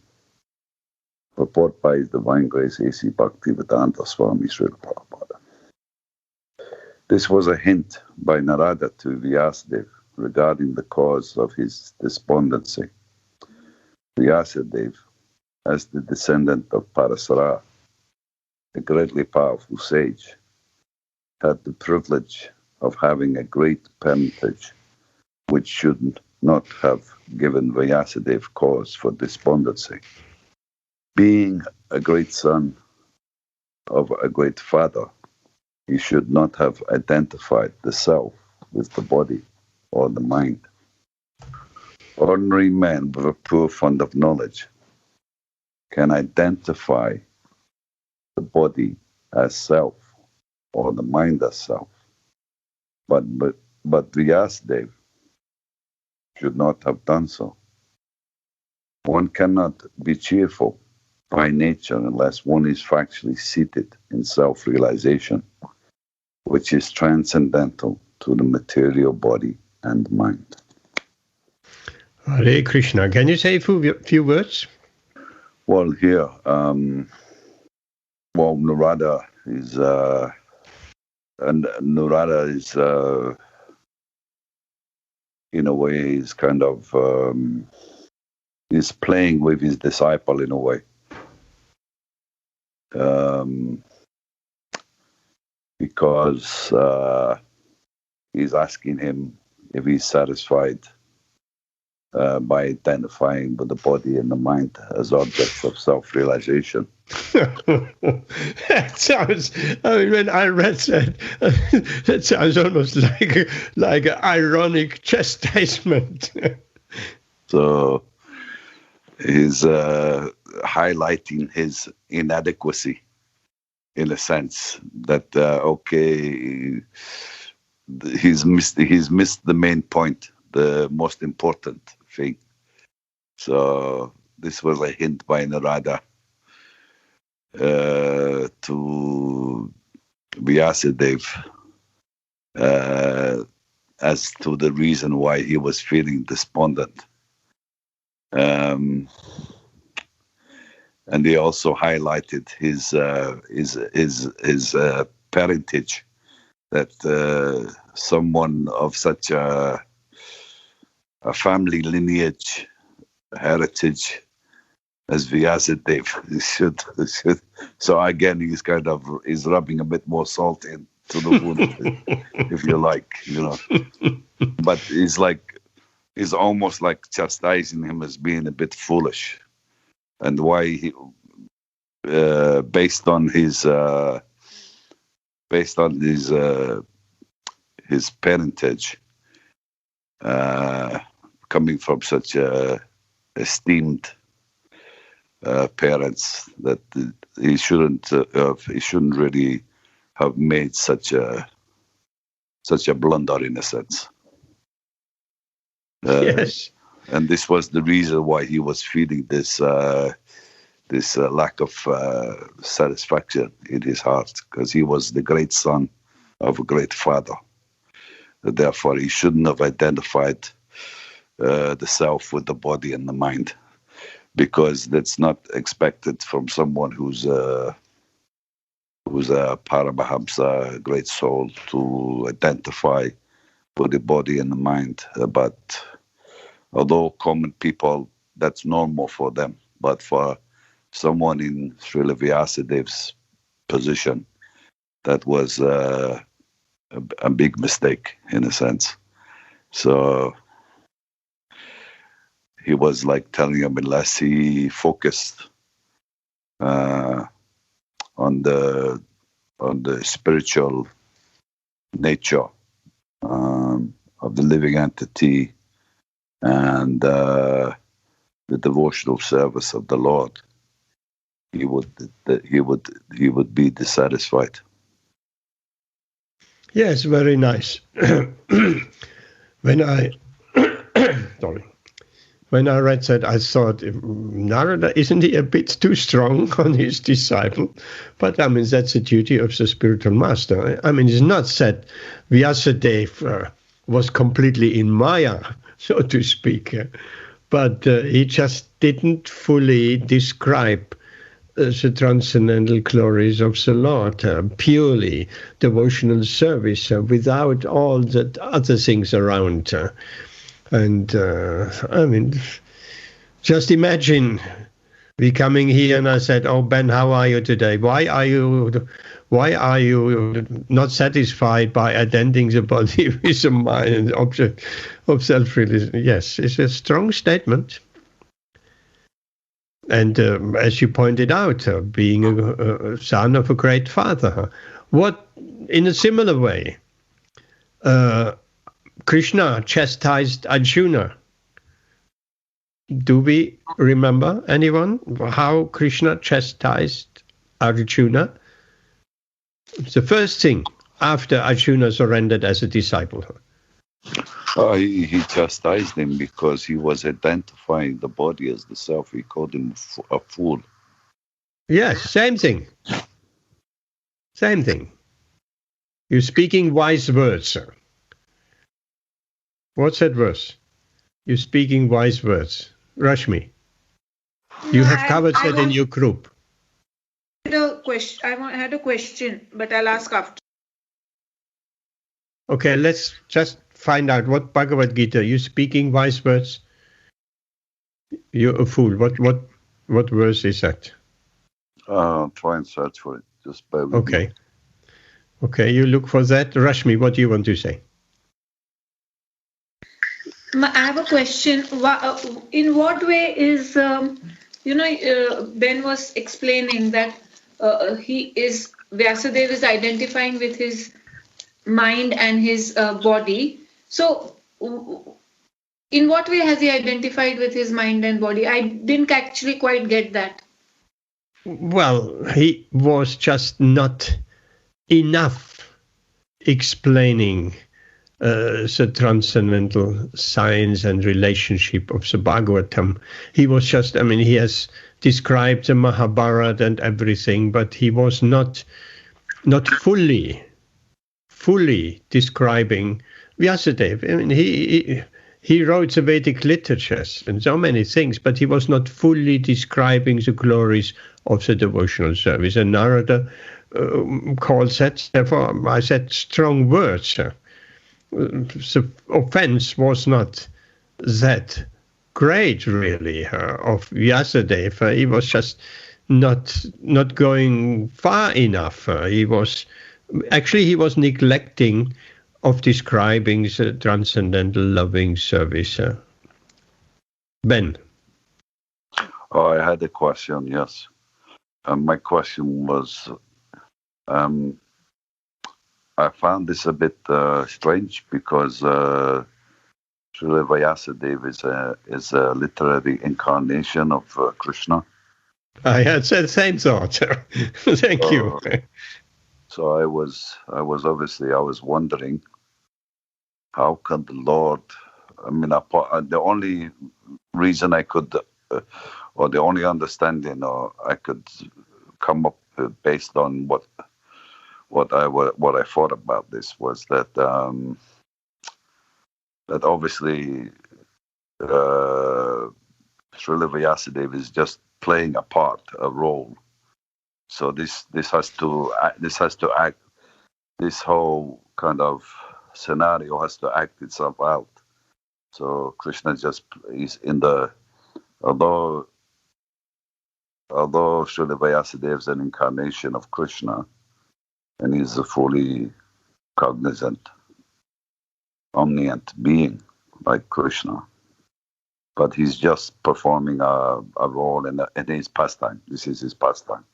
Purport by His Divine Grace A.C. Bhaktivedanta Swami Śrīmad-Bhāgavatam. This was a hint by Narada to Vyasadeva regarding the cause of his despondency. Vyasadeva, as the descendant of Parasara, a greatly powerful sage, had the privilege of having a great parentage, which should not have given Vyasadeva cause for despondency. Being a great son of a great father, he should not have identified the self with the body or the mind. Ordinary men with a poor fund of knowledge can identify the body as self or the mind as self. But Vyasadeva should not have done so. One cannot be cheerful by nature unless one is factually seated in self-realization, which is transcendental to the material body and mind. Hare Krishna. Can you say a few words? Well, here, Narada is, in a way, is kind of, is playing with his disciple in a way. Because he's asking him if he's satisfied by identifying with the body and the mind as objects of self-realization. That sounds, when I read that, that sounds almost like an ironic chastisement. So he's highlighting his inadequacy in a sense that, he's missed the main point, the most important thing. So this was a hint by Narada to Vyasadeva as to the reason why he was feeling despondent. And he also highlighted his parentage, that someone of such a family lineage, heritage as Vyasadeva should. So again, he's rubbing a bit more salt into the wound, if you like, But he's almost like chastising him as being a bit foolish, and why he, based on his parentage, coming from such esteemed parents, that he shouldn't really have made such a blunder, in a sense. Yes. And this was the reason why he was feeling this lack of satisfaction in his heart, because he was the great son of a great father. Therefore, he shouldn't have identified the self with the body and the mind, because that's not expected from someone who's a Paramahamsa, great soul, to identify with the body and the mind. But although common people, that's normal for them, but for someone in Srila Vyasadev's position, that was a big mistake, in a sense. So he was like telling him, unless he focused on the spiritual nature of the living entity and the devotional service of the Lord, he would be dissatisfied. Yes, very nice. When I read that, I thought, Narada, isn't he a bit too strong on his disciple? But I mean, that's the duty of the spiritual master. I mean, it's not that Vyasadeva was completely in Maya, so to speak, but he just didn't fully describe the transcendental glories of the Lord, purely devotional service, without all the other things around. And I mean, just imagine me coming here and I said, "Oh, Ben, how are you today? Why are you not satisfied by attending the body with the mind and object of self-realization?" Yes, it's a strong statement. And as you pointed out, being a son of a great father, what, in a similar way, Krishna chastised Arjuna. Do we remember, anyone, how Krishna chastised Arjuna? It's the first thing after Arjuna surrendered as a disciple. He chastised him because he was identifying the body as the self. He called him a fool. Yes, same thing. Same thing. You're speaking wise words, sir. What's that verse? You're speaking wise words. Rashmi, you have covered that in your group. I had a question, but I'll ask after. Okay, let's just find out what Bhagavad Gita. You speaking wise words? You're a fool. What verse is that? Try and search for it. Just bear with me. Okay, you look for that. Rashmi, what do you want to say? I have a question. In what way is, Ben was explaining that Vyasadeva is identifying with his mind and his body. So, in what way has he identified with his mind and body? I didn't actually quite get that. Well, he was just not enough explaining the transcendental science and relationship of the Bhagavatam. He was just, he has described the Mahabharata and everything, but he was not fully describing Vyasadeva. he wrote the Vedic literatures and so many things, but he was not fully describing the glories of the devotional service. And Narada calls that, therefore I said strong words. The offense was not that great, really, of Vyasadeva. He was just not going far enough. He was neglecting of describing the transcendental loving service. Ben. Oh, I had a question, yes. My question was, I found this a bit strange because Srila Vyasadeva is a literary incarnation of Krishna. I had the same thought. Thank you. So I was wondering, how can the Lord? I mean, the only reason I could, or the only understanding, or I could come up based on what I thought about this was that that obviously Srila Vyasadeva is just playing a part, a role. So this has to act. This whole kind of scenario has to act itself out. So Krishna just is in the, although Srila Vyasadeva is an incarnation of Krishna, and he's a fully cognizant, omniscient being like Krishna, but he's just performing a role in his pastime. This is his pastime.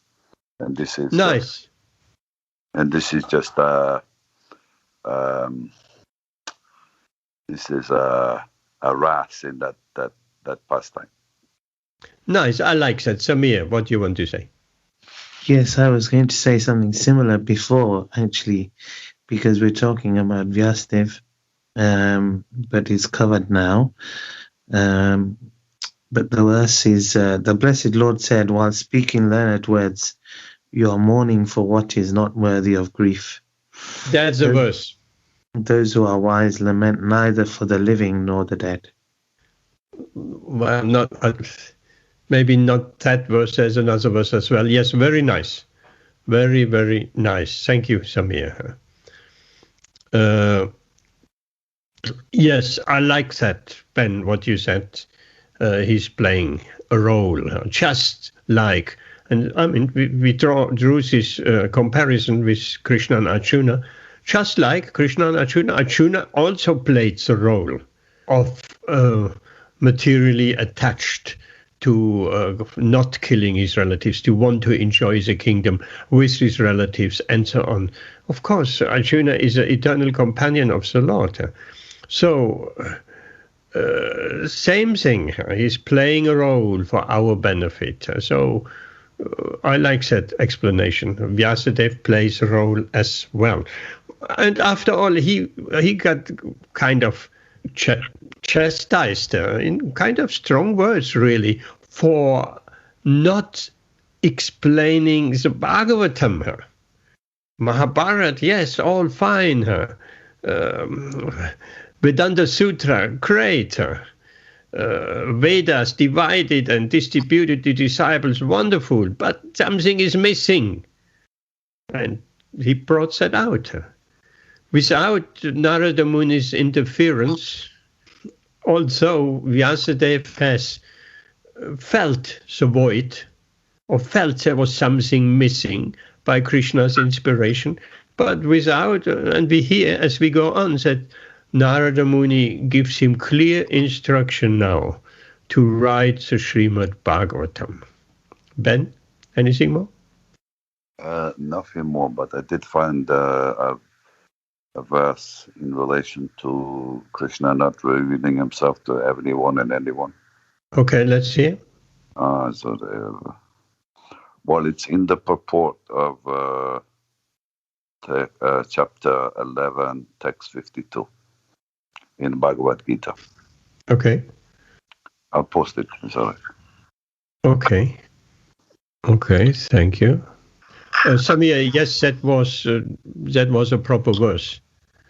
And this is nice. This is just this is a ras in that pastime. Nice, I like that. Samir, what do you want to say? Yes, I was going to say something similar before, actually, because we're talking about Vyasadeva, but it's covered now. But the verse is, the Blessed Lord said, while speaking learned words, you are mourning for what is not worthy of grief. That's the verse. Those who are wise lament neither for the living nor the dead. Well, maybe not that verse, there's another verse as well. Yes, very nice. Very, very nice. Thank you, Samir. Yes, I like that, Ben, what you said. He's playing a role, just like, and I mean, we drew this comparison with Krishna and Arjuna, just like Krishna and Arjuna. Arjuna also played the role of materially attached to not killing his relatives, to want to enjoy the kingdom with his relatives, and so on. Of course, Arjuna is an eternal companion of the Lord. So, same thing. He's playing a role for our benefit. So, I like that explanation. Vyasadeva plays a role as well. And after all, he got kind of chastised in kind of strong words, really, for not explaining the Bhagavatam. Mahabharata, yes, all fine. Vedanta Sutra, great. Vedas divided and distributed to disciples, wonderful, but something is missing. And he brought that out. Without Narada Muni's interference, although Vyasadeva has felt the void, or felt there was something missing by Krishna's inspiration, but without, and we hear as we go on that Narada Muni gives him clear instruction now to write the Śrīmad-Bhāgavatam. Ben, anything more? Nothing more, but I did find a verse in relation to Krishna not revealing himself to everyone and anyone. Okay, let's hear. Well, it's in the purport of chapter 11, text 52 in Bhagavad Gita. Okay. I'll post it. It's all right. Okay. Okay, thank you. Samir, yes, that was a proper verse.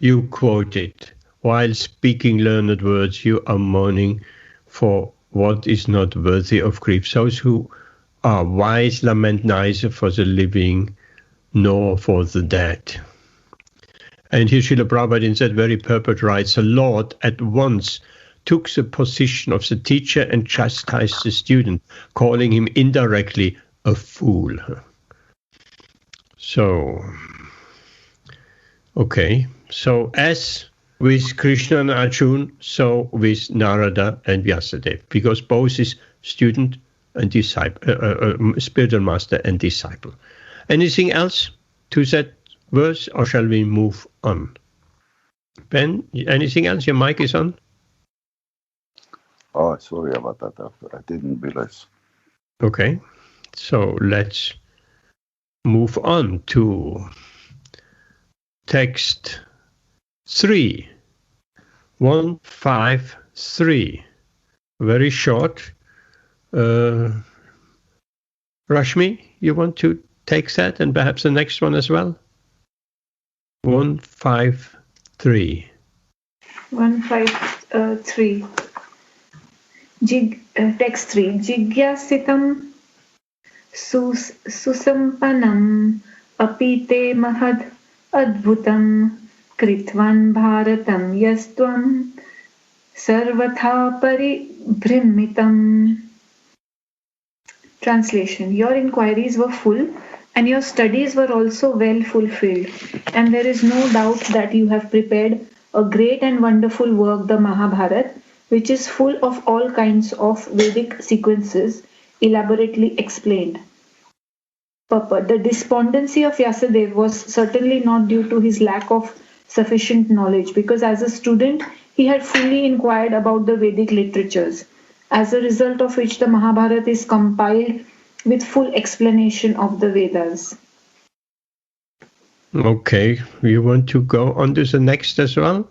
You quoted while speaking learned words, you are mourning for what is not worthy of grief. Those who are wise lament neither for the living nor for the dead. And here Srila Prabhupada in that very purport writes, the Lord at once took the position of the teacher and chastised the student, calling him indirectly a fool. So, okay. So as with Krishna and Arjuna, so with Narada and Vyasadeva, because both is student and disciple, spiritual master and disciple. Anything else to that verse, or shall we move on? Ben, anything else? Your mic is on. Oh, sorry about that. I didn't realize. Okay, so let's move on to text 3, 153. Very short. Rashmi, you want to take that and perhaps the next one as well? 153. 153. Text 3. Jigyasitam susampanam apite mahad adbhutam kritvan bharatam yastvam sarvatha paribhrimitam. Translation. Your inquiries were full and your studies were also well fulfilled, and there is no doubt that you have prepared a great and wonderful work, the Mahabharata, which is full of all kinds of Vedic sequences elaborately explained. Purport. The despondency of Vyasadeva was certainly not due to his lack of sufficient knowledge, because as a student he had fully inquired about the Vedic literatures, as a result of which the Mahabharata is compiled with full explanation of the Vedas. Okay, you want to go on to the next as well?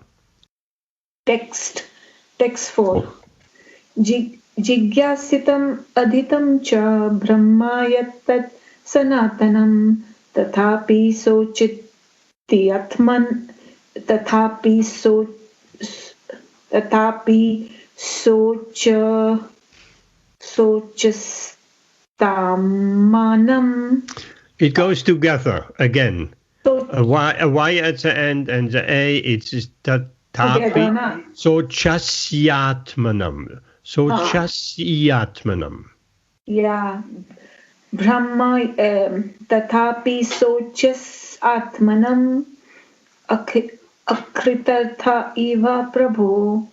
Text 4. Jigyasitam adhitam cha brahma yattat sanatanam tathapi sochiti atman tathapi sochastamanam. It goes together again. A y at the end and the a, it's just tathapi sochasyatmanam. Sochasyatmanam. Yeah. Brahma tathapi sochasyatmanam akritartha eva prabho.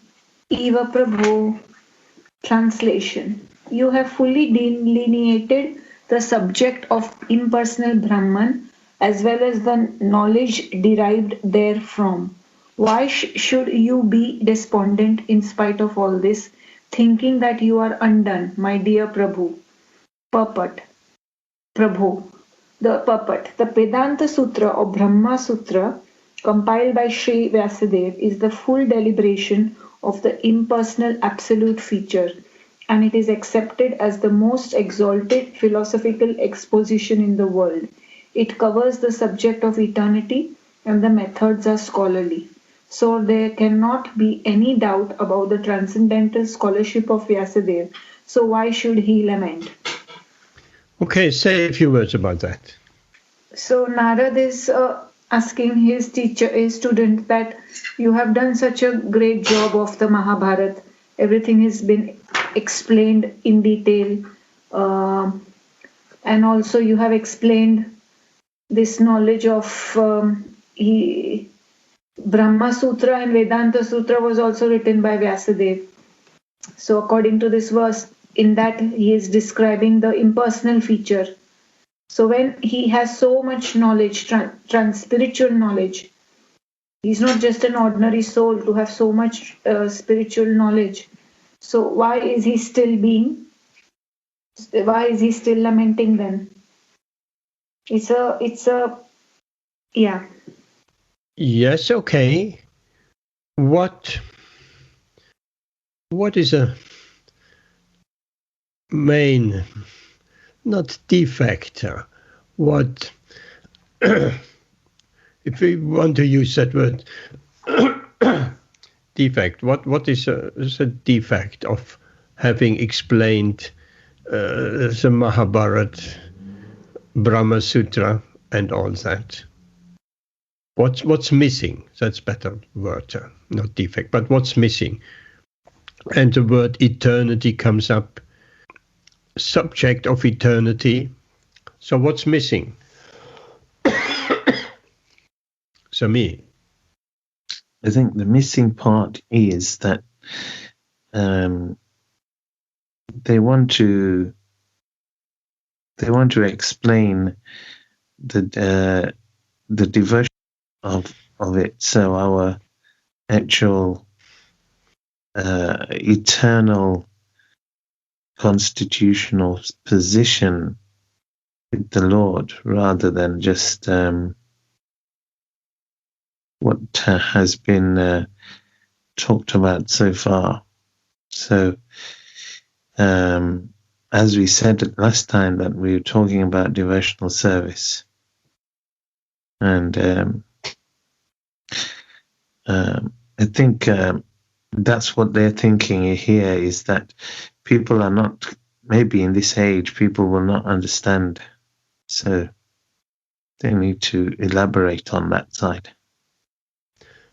Translation. You have fully delineated the subject of impersonal Brahman as well as the knowledge derived therefrom. Why should you be despondent in spite of all this, thinking that you are undone, my dear Prabhu? Purport. The purport. The Vedanta Sutra or Brahma Sutra, compiled by Sri Vyasadeva, is the full deliberation of the impersonal absolute feature, and it is accepted as the most exalted philosophical exposition in the world. It covers the subject of eternity and the methods are scholarly. So there cannot be any doubt about the transcendental scholarship of Vyasadeva. So why should he lament? Okay, say a few words about that. So Narad is asking his student, that you have done such a great job of the Mahabharata. Everything has been explained in detail. And also you have explained this knowledge of Brahma Sutra and Vedanta Sutra was also written by Vyasadeva. So according to this verse, in that he is describing the impersonal feature. So when he has so much knowledge, spiritual knowledge, he's not just an ordinary soul to have so much spiritual knowledge. So why is he still lamenting then? Yeah. Yes, okay. What is a main, not defect, what, if we want to use that word, Defect. What is a defect of having explained the Mahabharata, Brahma Sutra, and all that? What's missing? That's better word, not defect, but what's missing? And the word eternity comes up, subject of eternity. So what's missing? So me. I think the missing part is that they want to explain the devotion of it. So our actual eternal constitutional position with the Lord, rather than just what has been talked about so far. So, as we said last time, that we were talking about devotional service, and I think that's what they're thinking here, is that people are not, maybe in this age, people will not understand. So they need to elaborate on that side.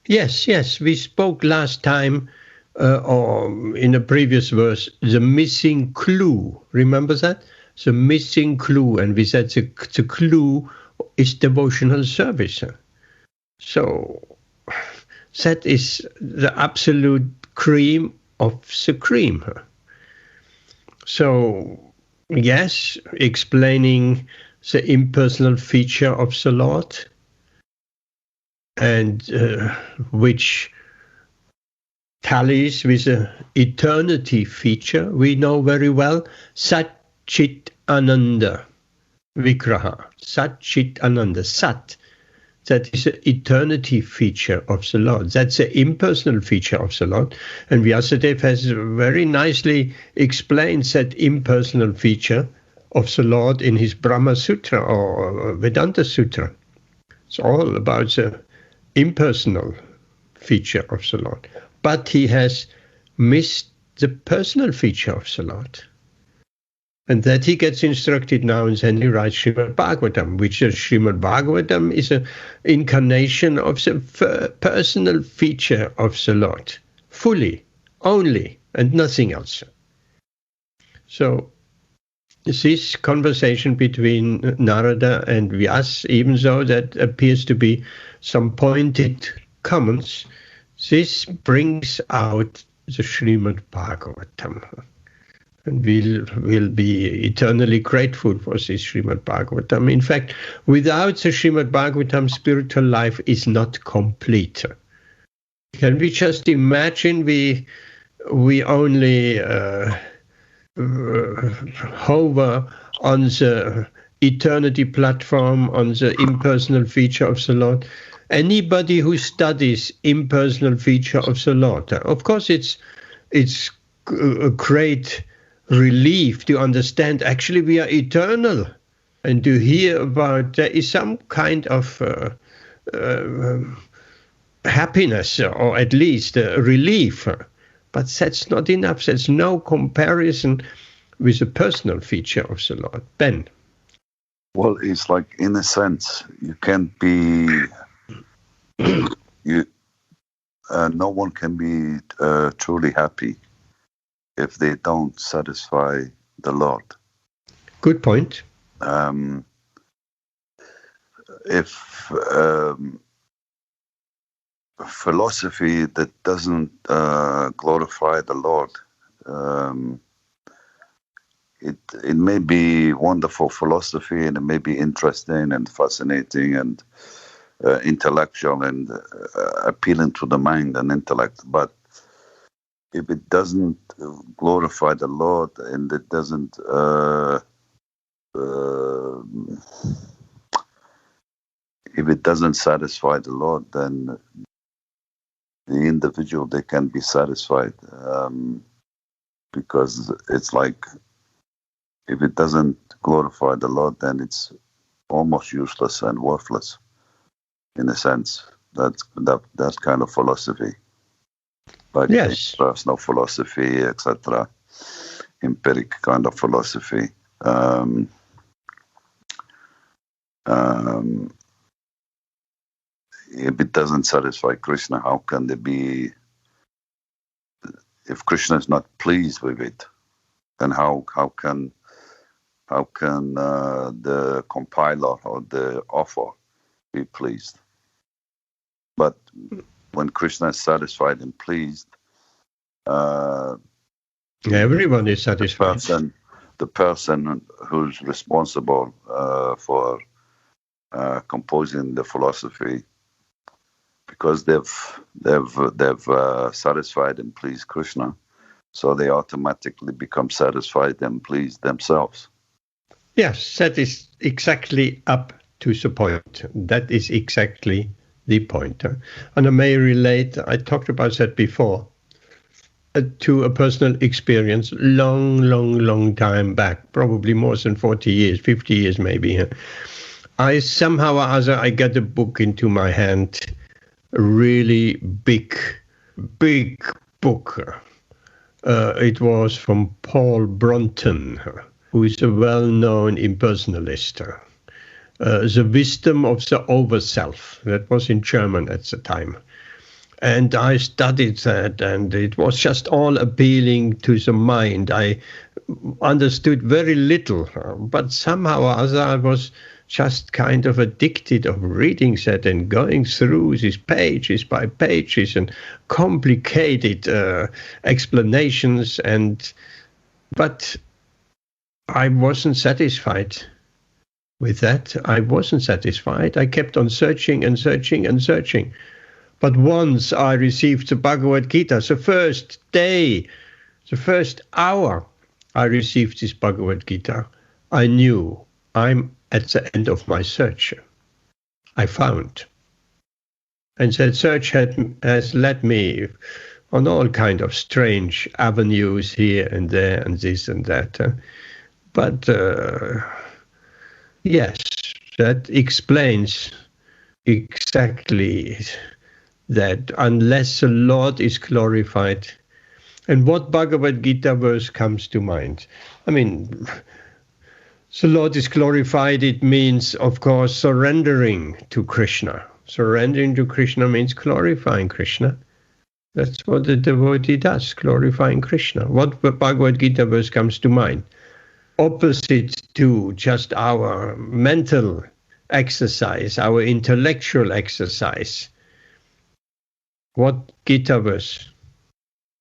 Yes, we spoke last time, or in a previous verse, the missing clue. Remember that? The missing clue. And we said the clue is devotional service. So that is the absolute cream of the cream. So, yes, explaining the impersonal feature of the Lord, and which tallies with the eternity feature we know very well, Sat Chit Ananda Vigraha. Sat Chit Ananda. Sat. That is the eternity feature of the Lord. That's the impersonal feature of the Lord. And Vyasadeva has very nicely explained that impersonal feature of the Lord in his Brahma Sutra or Vedanta Sutra. It's all about the impersonal feature of the Lord. But he has missed the personal feature of the Lord. And that he gets instructed now, and then he writes Śrīmad-Bhāgavatam, which is Śrīmad-Bhāgavatam is an incarnation of the personal feature of the Lord, fully, only, and nothing else. So this conversation between Narada and Vyas, even though that appears to be some pointed comments, this brings out the Śrīmad-Bhāgavatam. And we'll be eternally grateful for this Śrīmad-Bhāgavatam. In fact, without the Śrīmad-Bhāgavatam, spiritual life is not complete. Can we just imagine we only hover on the eternity platform, on the impersonal feature of the Lord? Anybody who studies impersonal feature of the Lord, of course, it's a great relief to understand actually we are eternal, and to hear about there is some kind of happiness, or at least relief. But that's not enough. There's no comparison with the personal feature of the Lord. Ben? Well, it's like, in a sense, you can't be... no one can be truly happy if they don't satisfy the Lord. Good point. If philosophy that doesn't glorify the Lord, it may be wonderful philosophy, and it may be interesting and fascinating and intellectual and appealing to the mind and intellect, but if it doesn't glorify the Lord, and it doesn't if it doesn't satisfy the Lord, then the individual, they can be satisfied, because it's like, if it doesn't glorify the Lord, then it's almost useless and worthless, in a sense. That's kind of philosophy. like Yes. personal philosophy, etc., empiric kind of philosophy. If it doesn't satisfy Krishna, how can there be? If Krishna is not pleased with it, then how can the compiler or the author be pleased? But when Krishna is satisfied and pleased, Everyone is satisfied. the person who's responsible for composing the philosophy, because they've satisfied and pleased Krishna, so they automatically become satisfied and pleased themselves. Yes, that is exactly up to the point. That is exactly the point. And I may relate, I talked about that before, to a personal experience long time back, probably more than 40 years, 50 years maybe. I somehow or other, I got a book into my hand, a really big book. It was from Paul Brunton, who is a well-known impersonalist. The Wisdom of the Overself. That was in German at the time. And I studied that, and it was just all appealing to the mind. I understood very little, but somehow or other I was just kind of addicted of reading that and going through these pages by pages and complicated explanations. But I wasn't satisfied with that. I wasn't satisfied. I kept on searching and searching and searching. But once I received the Bhagavad Gita, the first day, the first hour I received this Bhagavad Gita, I knew I'm at the end of my search. I found. And that search has led me on all kind of strange avenues here and there and this and that. But yes, that explains exactly that unless the Lord is glorified. And what Bhagavad Gita verse comes to mind? I mean, the Lord is glorified, it means, of course, surrendering to Krishna. Surrendering to Krishna means glorifying Krishna. That's what the devotee does, glorifying Krishna. What Bhagavad Gita verse comes to mind? Opposite to just our mental exercise, our intellectual exercise. What Gita verse?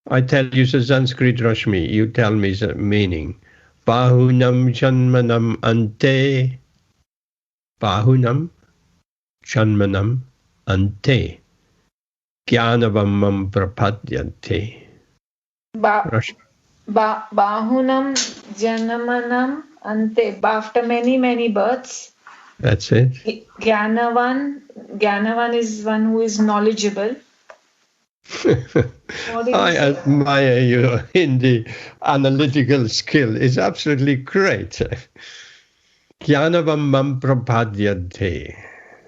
I tell you the Sanskrit, Rashmi, you tell me the meaning. Bahunam janmanam ante. Bahunam janmanam ante. Jnanavamam prapadyante. Bahunam janamanam ante. After many births. That's it. Jnanavan is one who is knowledgeable. I admire your Hindi analytical skill. It's absolutely great. Jnanavam mam prapadyante.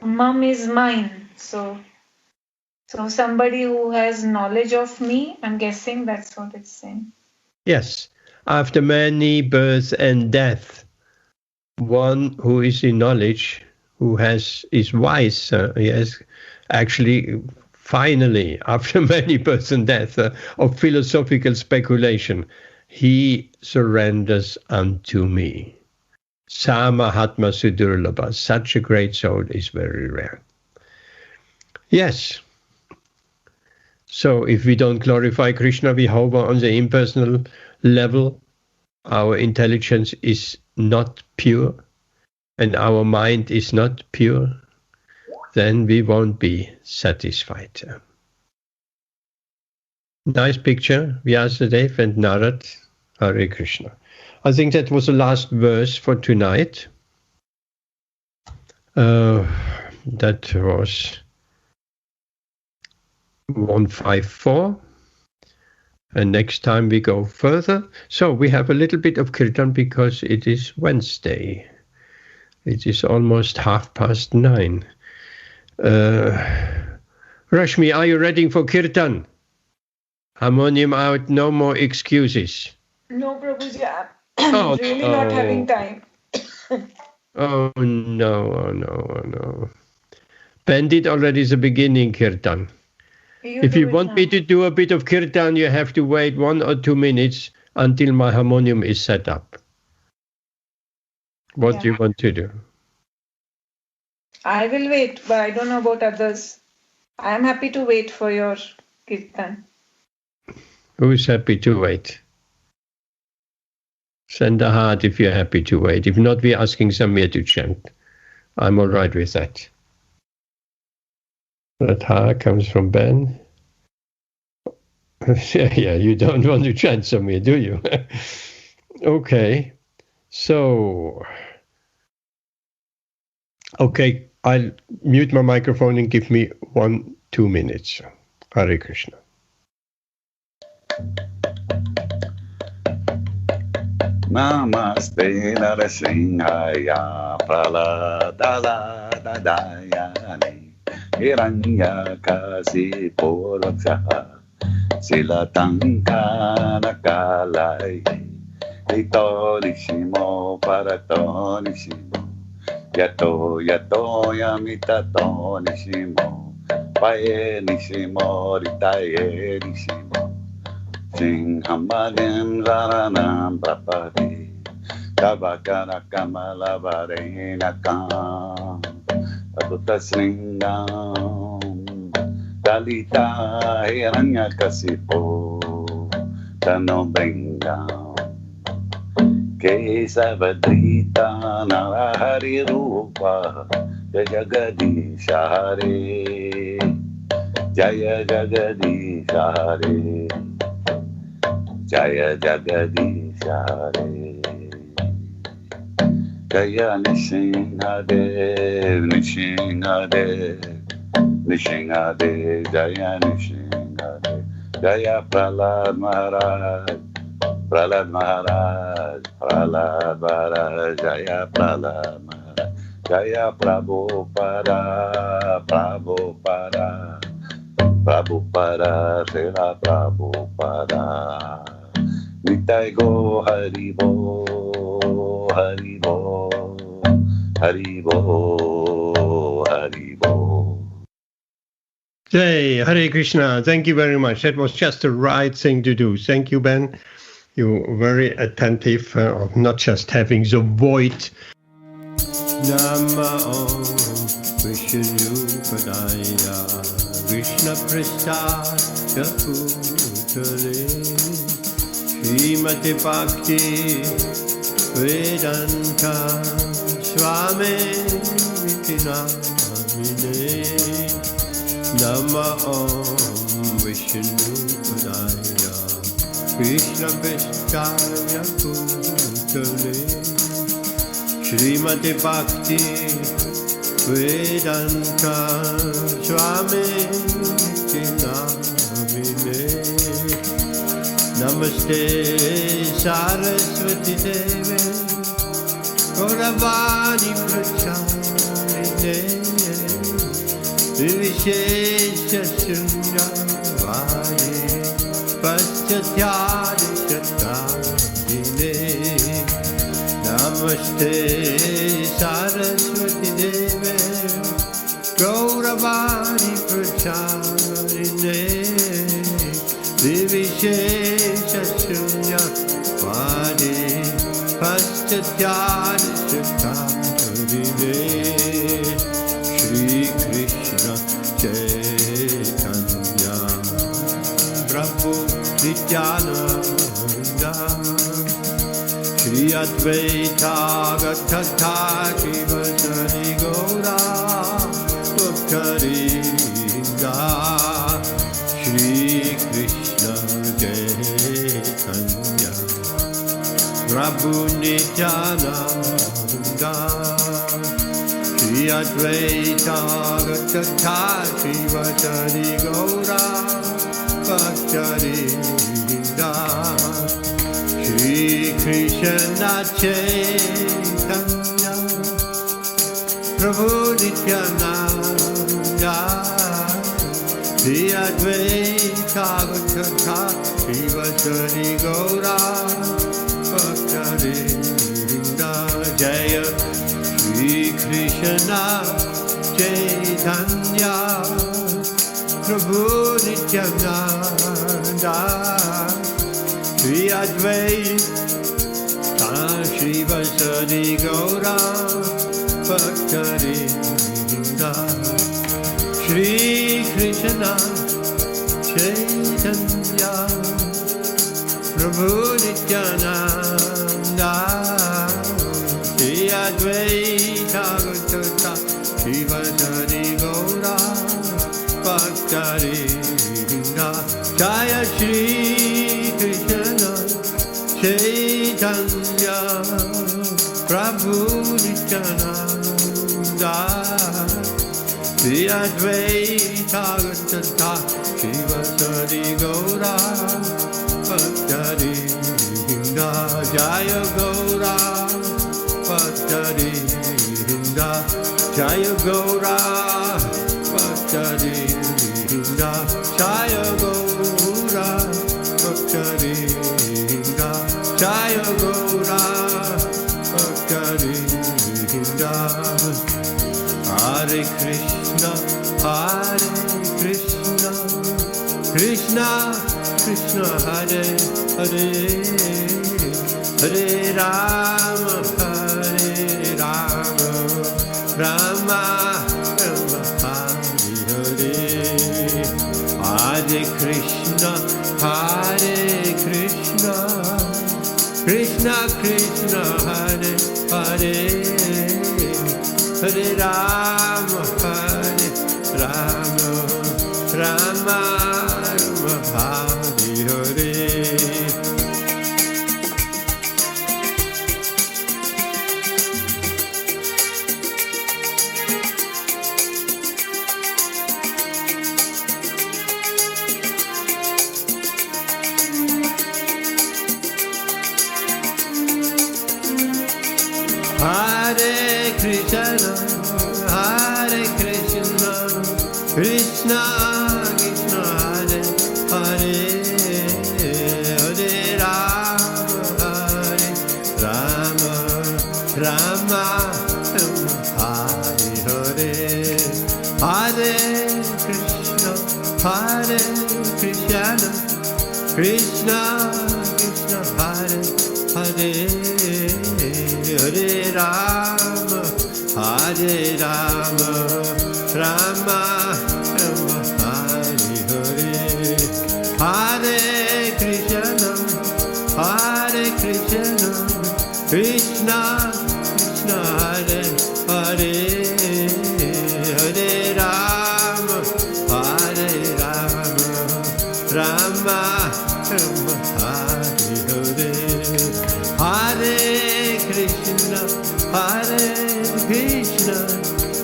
Mam is mine. So somebody who has knowledge of me, I'm guessing that's what it's saying. Yes. After many births and death, one who is in knowledge, who is wise, he has actually finally, after many births and death of philosophical speculation, he surrenders unto me. Sa Mahatma Sudurlabha, such a great soul is very rare. Yes. So if we don't glorify Krishna, we hover on the impersonal level. Our intelligence is not pure and our mind is not pure. Then we won't be satisfied. Nice picture, Vyasadeva and Narad, Hare Krishna. I think that was the last verse for tonight. That was 154. And next time we go further. So we have a little bit of Kirtan because it is Wednesday. It is almost 9:30. Rashmi, are you ready for Kirtan? Harmonium out, no more excuses. No, Prabhuji, I'm really not having time. Oh no. Ben did already the beginning Kirtan. If you want me to do a bit of Kirtan, you have to wait 1 or 2 minutes until my harmonium is set up. What do you want to do? I will wait, but I don't know about others. I am happy to wait for your Kirtan. Who's happy to wait? Send a heart if you're happy to wait. If not, we're asking Samir to chant. I'm all right with that. That heart comes from Ben. Yeah, you don't want to chant Samir, do you? Okay. So, okay, I'll mute my microphone and give me 1-2 minutes. Hare Krishna. Namaste Nrisimhaya Praladayani Hiranyakasipo Raksha Silatankanakalayi Ito Nrisimha Parato Nrisimha Yato Yamitato Nrisimha Paye Nrisimha Ritaye Nrisimha Singhamadim Zaranam Prapati Tabakara Kamala Varenakam Aduta Sringam Dalita Hiranyakasipo Tano Bengam Kesavadrita Narahari Rupa Jagadisha Hare Jaya Jagadisha Hare Jaya Jagadisha Hare Jaya Nrisimhadev Nrisimhadev Nrisimhadev Jaya Nrisimhadev Jaya Prahlad Maharaj Prahlad Maharaj Prahlad Maharaj Jaya Prahlad Maharaj Jaya Prabhupada Prabhupada Prabhupada Srila Prabhupada Nitai Go Haribo Haribo Haribo Haribo. Jai Hare Krishna. Thank you very much. That was just the right thing to do. Thank you, Ben. You're very attentive of not just having the void. Nama Om Vishnu Padaya Krishna Prasthaya Putale Śrīmad-Bhāgavatam Vedanta Swami Namine Nama Om Vishnu Padaya Krishna Prasthaya Putale Śrīmad-Bhāgavatam Vedanta Swami Namine Namaste Saraswati Deve Gauravani Pracharine Vivishesha Sundravani Paschathyadi Chatarine Namaste Saraswati Deve Gauravani Pracharine Vivishesha Shunyavadi Paschathyadi Chatarine Shri Krishna Chaitanya Prabhu Nityananda Shri Advaita Gattatha Shivasari Gaura Bhaktaringa Shri Krishna Chaitanya Prabhu Nityananda Shri Advaita Gattatha Shivasari Gaura Bhaktaringa Shri Krishna Chaitanya Prabhu Nityananda Shri Advaita Gata Shivasari Gaura Bhaktarinda Jaya Shri Krishna Chaitanya Prabhu Nityananda Shri Advaita Shivasari Gaura Bhaktarinda Shri Krishna Chaitanya Prabhu Nityananda Shri Advaita Gata Shivasari Gaura Bhaktarinda Jaya Shri Krishna Chaitanya Prabhu Nityananda Shri Advaita Gata Shivasari Gaura Bhaktarinda Jaya Gaura Bhaktarinda Jaya Gaura Bhaktarinda Jaya Gaura Bhaktarinda Jaya Gaura Bhaktarinda Hare Krishna Krishna Krishna Hare Hare Hare Rama Rama Rama Hare Hare Hare Krishna Krishna Krishna Hare Hare Hare Rama Rama Rama Hare Hare Hare Krishna Krishna Krishna Hare Hare Hare Rama Rama Hare Hare Hare Krishna Krishna Krishna Hare Hare Hare Rama Rama Rama Hare Hare Hare Krishna Krishna Krishna Hare Hare Hare Rama Rama Rama Hare Hare Hare Krishna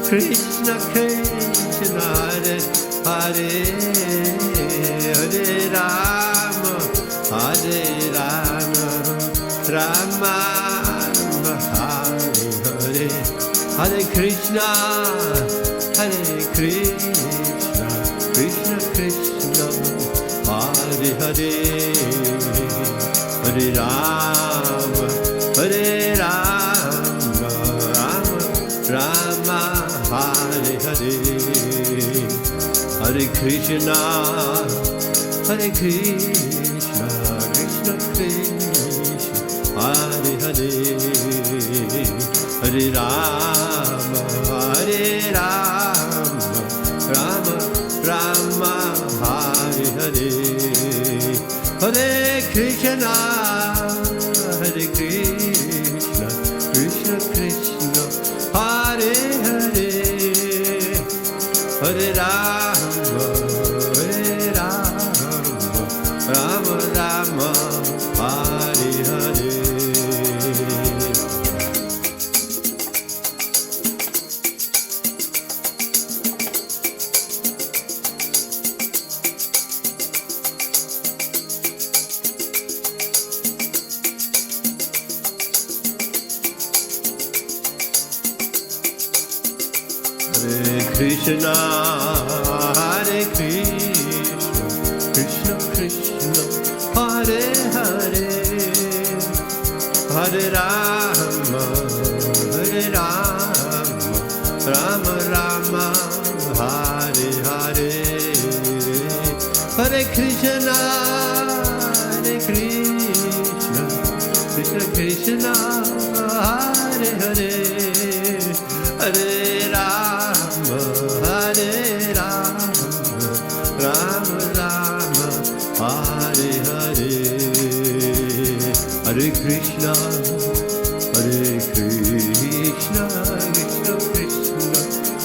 Krishna Krishna Hare Hare Hare Rama Rama Rama Hare Hare Hare Krishna Krishna Krishna Hare Hare Hare Rama Rama Hare Hare Hare Krishna Krishna Krishna Hare Hare Hare Rama Rama Hare Hare Hare Krishna Krishna Krishna Hare Hare Hare Rama Rama Rama Hare Hare Krishna Hare Krishna Hare Hare, Hare Rama, Hare Rama, Rama Rama, Hare Hare, Hare Krishna, Hare Krishna, Krishna Krishna, Hare Hare, Hare Rama, Hare Rama, Rama Rama, Hare Hare, Hare Krishna, Hare Krishna, Krishna Krishna,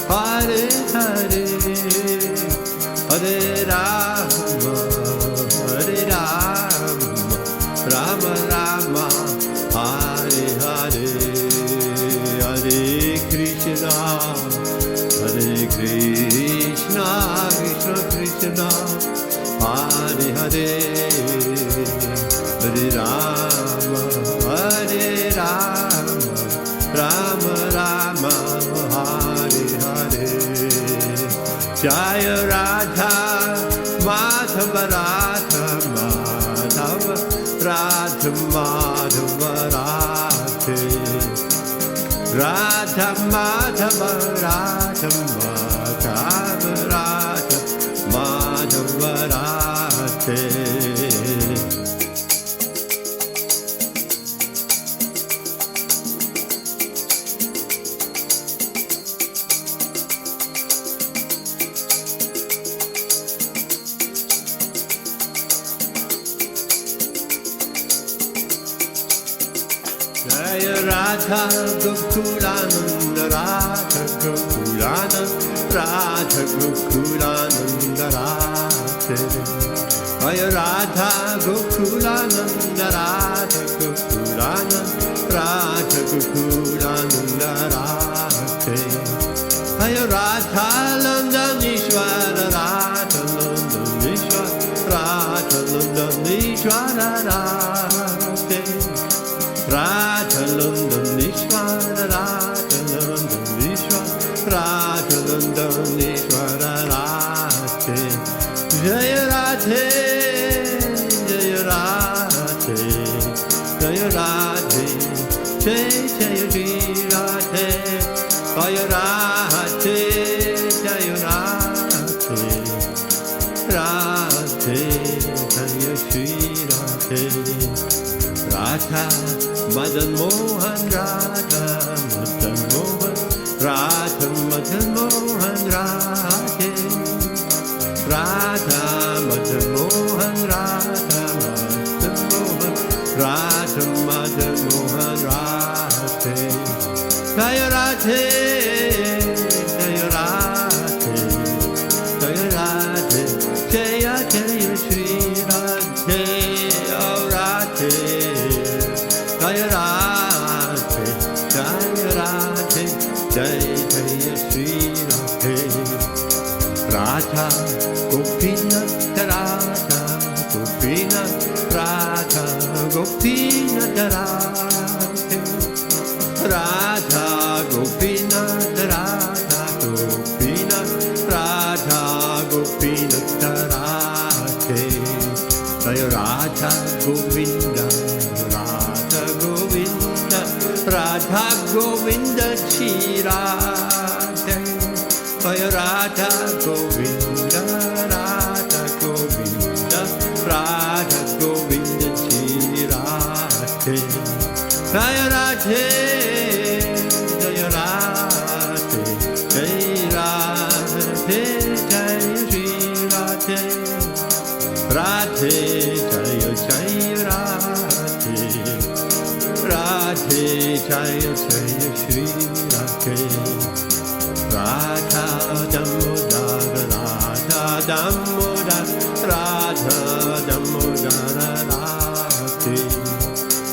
Hare Hare, Hare Rama, Hare Rama, Rama Rama, Hare Hare, Hare Krishna, Hare Krishna, Krishna Krishna, Hare Hare, Hare Rama, Hare Rama, Rama Rama, Hare Hare. Jaya Radha Madhava Radha Madhava Radha Madhava Radhe, Radha Madhava Radha Madhava Radha Madhava Radhe. Jaya Radha Gokulananda Radha Gokulananda Radha Gokulananda Radha, Jaya Radha Gokulananda Radha Gokulananda Radha Gokulananda Radha, Jaya Radha Landanishwara Radha Landanishwara Radha Landanishwara Radha, Radha Landanishwara Radha Landanishwara Radha Landanishwara Radhe, Jaya Radhe, Jaya Radhe, Jaya Radhe, Jaya Jaya Shri Radhe, Jaya Radhe, Jaya Radhe, Radhe, Jaya Shri Radhe. Radha Madan Mohan, Radha Madan Mohan, Radha Madan Mohan, Radhe, Radha Madan Mohan, Radha Madan Mohan, Radha Madan Mohan, Radhe, Jaya Radhe, Jaya Radhe, Jaya Radhe, Jaya Jaya Shri Radhe, oh Radhe, Jaya Radhe, Jaya Radhe, Jaya Jaya Shri Radhe. Radha Gopina Radha Gopina Radha Gopina Radha, Radha Gopina Radha Gopina Radha Gopina Radha, Jaya Radha Govinda Radha Govinda Radha Govinda Shirate, Jaya Radha Govinda Radha Govinda Radha Govinda Shirate, Jaya Radhe, Jaya Radhe, Jaya Radhe, Jaya Shri Radhe, Radhe, Jaya Jaya Radhe, Radhe, Jaya Jaya Shri Radhe, Radha Damodara, Radha Damodara, Radha Damodara Radhe,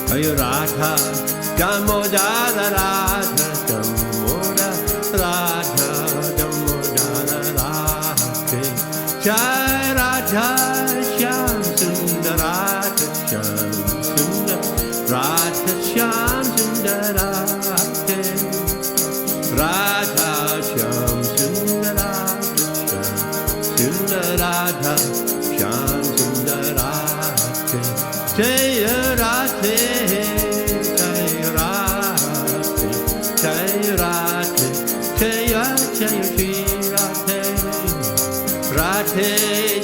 Jaya Radha Damodara, Radha Damodara, Radha Damodara Radhe, Jaya Radha Shyam Sundar, Radha Shyam Sundar, Radha Shyam Sundar Radhe, Radha Shyam Sundar, Radha Shyam Sundar, Radha Shyam Sundar Radhe,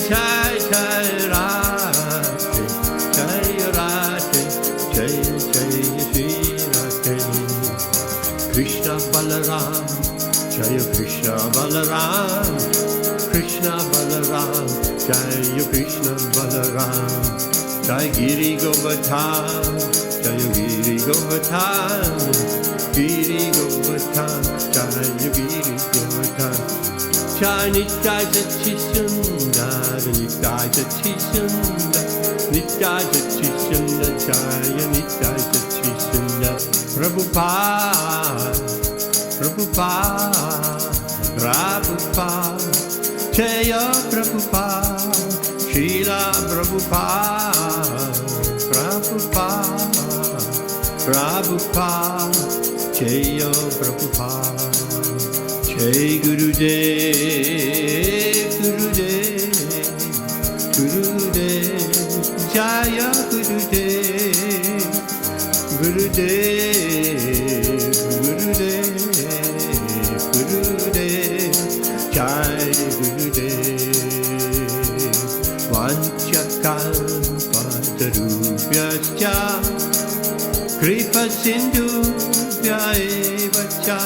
Jai Jai Radhe, Jai Radhe, Jai Jai Shri Radhe. Krishna Balaram, Jai Krishna Balaram, Krishna Balaram, Jai Krishna Balaram, Jai Giri Govardhan, Jai Giri Govardhan, Giri Govardhan, Jai Giri Govardhan. Jai Nitai Sachishundar, Nitai Sachishundar, Nitai Sachishundar, Jai Nitai Sachishundar. Prabhupada, Prabhupada, Prabhupada, Jaya Prabhupada, Srila Prabhupada, Prabhupada, Prabhupada, Jaya Prabhupada. Jai Gurudev, Gurudev, Gurudev, Jaya Gurudev, Gurudev, Gurudev, Gurudev, Jai Gurudev. Vanchakalpatarubhyascha Kripa Sindhubhya eva cha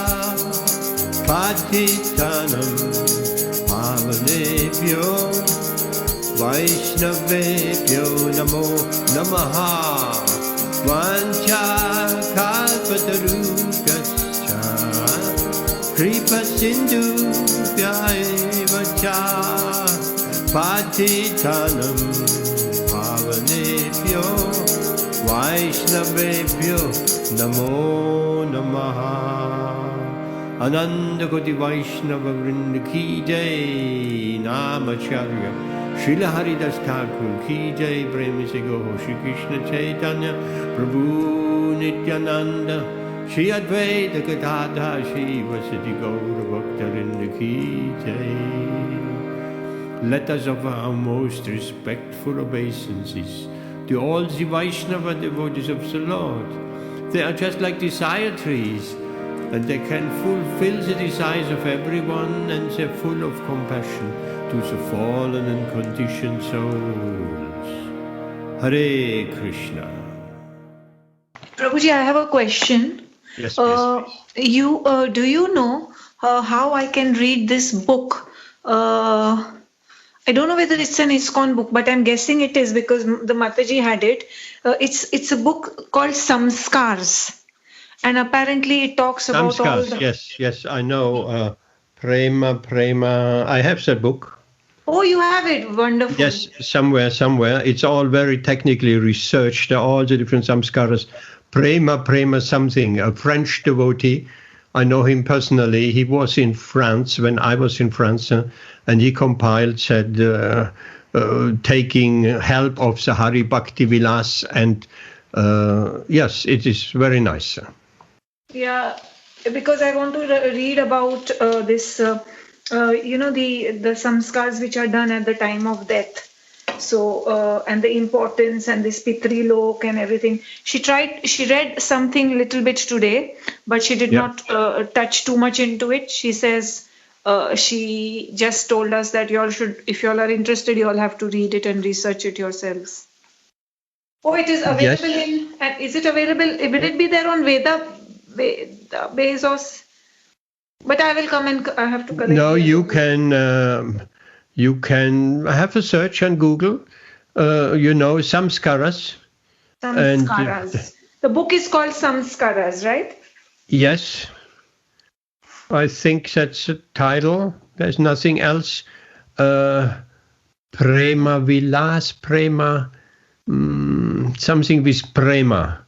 Patitanam Pavanebhyo Vaishnavebhyo Namo Namaha. Vanchakalpatarubhyascha Kripa Sindhubhya eva cha Patitanam Pavanebhyo Vaishnavebhyo Namo Namaha. Ananda Koti Vaishnava Vrinda Ki Jai, Namacharya Srila Haridas Thakur Ki Jai, Prema Se Goho Shri Krishna Chaitanya Prabhu Nityananda Shri Advaita Gadadhar Shri Vasati Gaura Bhaktarinda Ki Jai. Let us offer our most respectful obeisances to all the Vaishnava devotees of the Lord. They are just like desire trees, and they can fulfill the desires of everyone, and they're full of compassion to the fallen and conditioned souls. Hare Krishna. Prabhuji, I have a question. Yes, please. Do you know how I can read this book? I don't know whether it's an ISKCON book, but I'm guessing it is because the Mataji had it. It's a book called Samskars. And apparently it talks about all the... Yes, I know. Prema. I have that book. Oh, you have it. Wonderful. Yes, somewhere. It's all very technically researched, all the different samskaras. Prema something, a French devotee. I know him personally. He was in France when I was in France, and he compiled, said, taking help of the Hari Bhakti Vilas, and yes, it is very nice. Yeah, because I want to read about this, the samskars which are done at the time of death. So, and the importance and this Pitri Lok and everything. She read something little bit today, but she did not touch too much into it. She says, she just told us that you all should, if you all are interested, you all have to read it and research it yourselves. Oh, it is available is it available? Will it be there on Veda Bezos? But I will come and I have to collect. No, you can have a search on Google. Samskaras. Samskaras. The book is called Samskaras, right? Yes. I think that's the title. There's nothing else. Prema Vilas, something with Prema.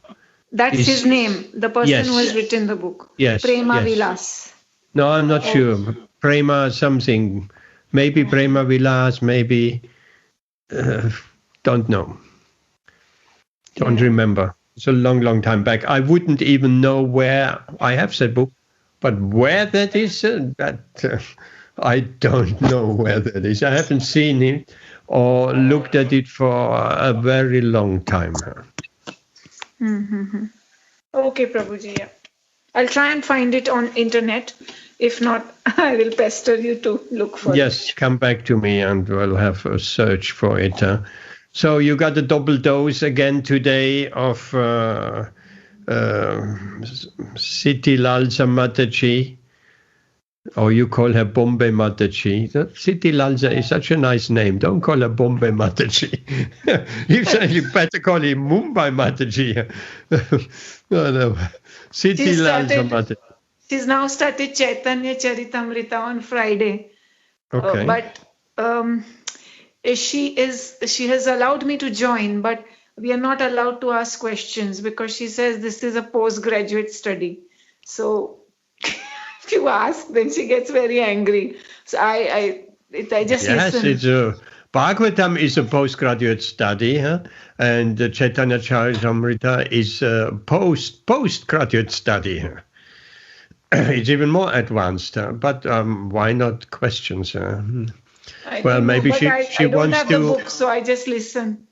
That's his name, the person who has written the book. Yes. Prema Vilas. No, I'm not sure. Prema something. Maybe Prema Vilas, maybe. Don't know. Don't remember. It's a long time back. I wouldn't even know where I have that book. But where that is, I don't know where that is. I haven't seen it or looked at it for a very long time. Mm-hmm. Okay, Prabhuji. Yeah. I'll try and find it on internet. If not, I will pester you to look for it. Yes, come back to me and we'll have a search for it. So you got a double dose again today of Siti Lalsa Mataji, or you call her Bombay Mataji. Siti Lalsa is such a nice name. Don't call her Bombay Mataji. You better call her Mumbai Mataji. No. Siti Lalsa Mataji. She's now started Chaitanya Charitamrita on Friday. Okay. But she has allowed me to join, but we are not allowed to ask questions because she says this is a postgraduate study. So if you ask, then she gets very angry. So I just listen. Bhagavatam is a postgraduate study, and Chaitanya Charitamrita is a postgraduate study. It's even more advanced, but why not questions? Well, maybe she wants to. I don't have the book, so I just listen.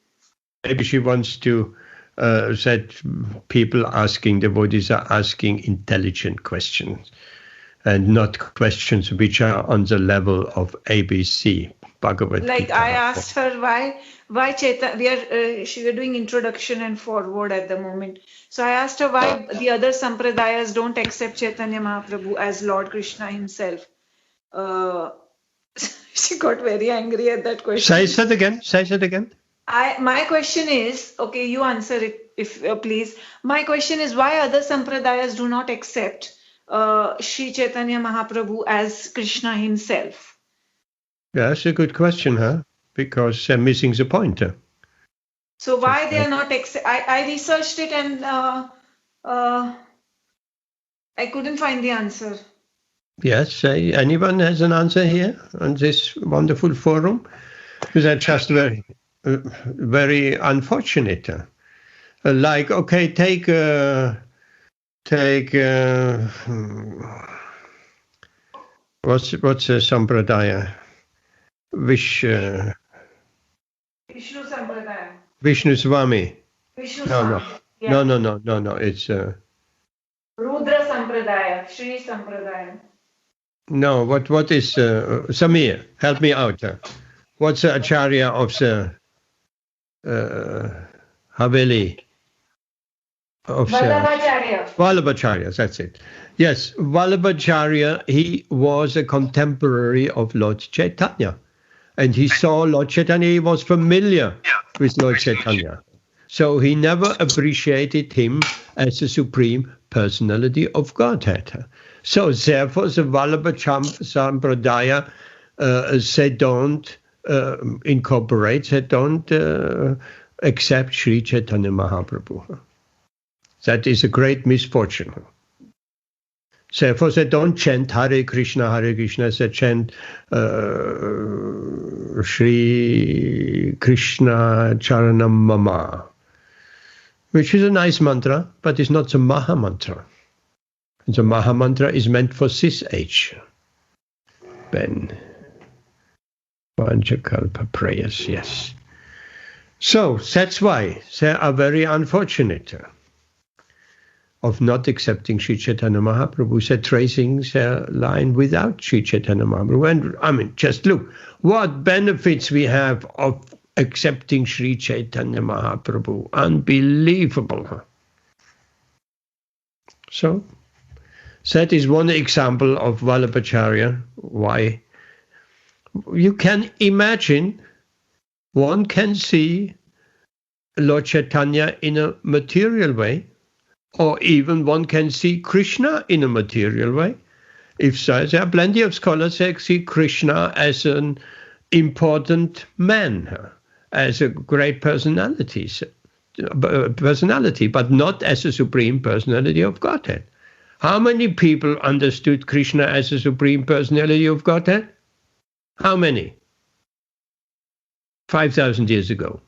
Maybe she wants to that people asking, devotees are asking intelligent questions, and not questions which are on the level of ABC. Bhagavad like Gita. I asked her why Chaitanya, we are doing introduction and forward at the moment. So I asked her why the other sampradayas don't accept Chaitanya Mahaprabhu as Lord Krishna himself. She got very angry at that question. Say that again. My question is, okay, you answer it if please. My question is why other sampradayas do not accept Sri Chaitanya Mahaprabhu as Krishna himself. Yeah, that's a good question, because they're missing the point. So why they are not I researched it and I couldn't find the answer. Yes, anyone has an answer here on this wonderful forum? Because that's just very, very unfortunate. Like, okay, take what's a sampradaya? Vishnu Sampradaya. Vishnu Swami. Vishnu Swami. No. It's Rudra Sampradaya. Shri Sampradaya. No, what is Samir? Help me out. What's the acharya of the Haveli? Vallabhacharya, that's it. Yes, Vallabhacharya, he was a contemporary of Lord Chaitanya. And he saw Lord Chaitanya, he was familiar with Lord Chaitanya. So he never appreciated him as the supreme personality of Godhead. So therefore the Vallabha Sampradaya, they don't incorporate, they don't accept Sri Chaitanya Mahaprabhu. That is a great misfortune. Therefore, they don't chant Hare Krishna, they chant Shri Krishna Charanam Mama, which is a nice mantra, but it's not the Maha Mantra. The Maha Mantra is meant for this age. Ben Vanchakalpa prayers, yes. So, that's why they are very unfortunate of not accepting Sri Chaitanya Mahaprabhu. They're tracing their line without Sri Chaitanya Mahaprabhu. And I mean, just look, what benefits we have of accepting Sri Chaitanya Mahaprabhu. Unbelievable. So, that is one example of Vallabhacharya, why you can imagine, one can see Lord Chaitanya in a material way, or even one can see Krishna in a material way. If so, there are plenty of scholars that see Krishna as an important man, as a great personality, but not as a supreme personality of Godhead. How many people understood Krishna as a supreme personality of Godhead? How many? 5,000 years ago.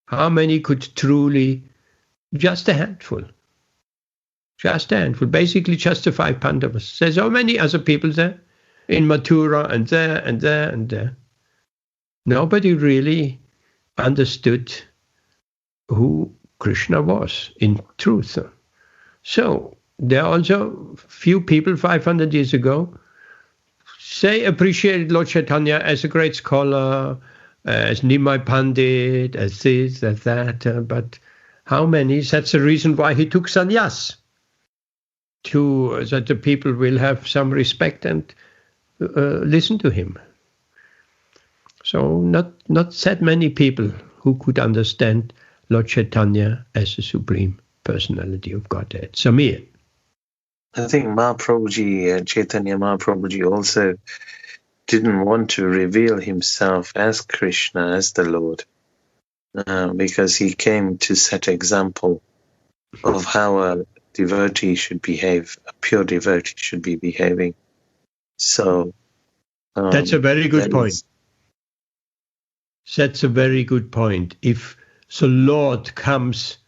How many could truly? Just a handful. Just a handful. Basically just the 5 Pandavas. There's so many other people there. In Mathura and there and there and there. Nobody really understood who Krishna was in truth. So there are also few people 500 years ago appreciated Lord Chaitanya as a great scholar, as Nimai Pandit, as this, as that. But how many? That's the reason why he took sannyas, that the people will have some respect and listen to him. So not that many people who could understand Lord Chaitanya as the Supreme Personality of Godhead. Samir. I think Mahaprabhuji, Chaitanya Mahaprabhuji also didn't want to reveal himself as Krishna, as the Lord, because he came to set example of how a devotee should behave, a pure devotee should be behaving. So that's a very good point. That's a very good point. If the Lord comes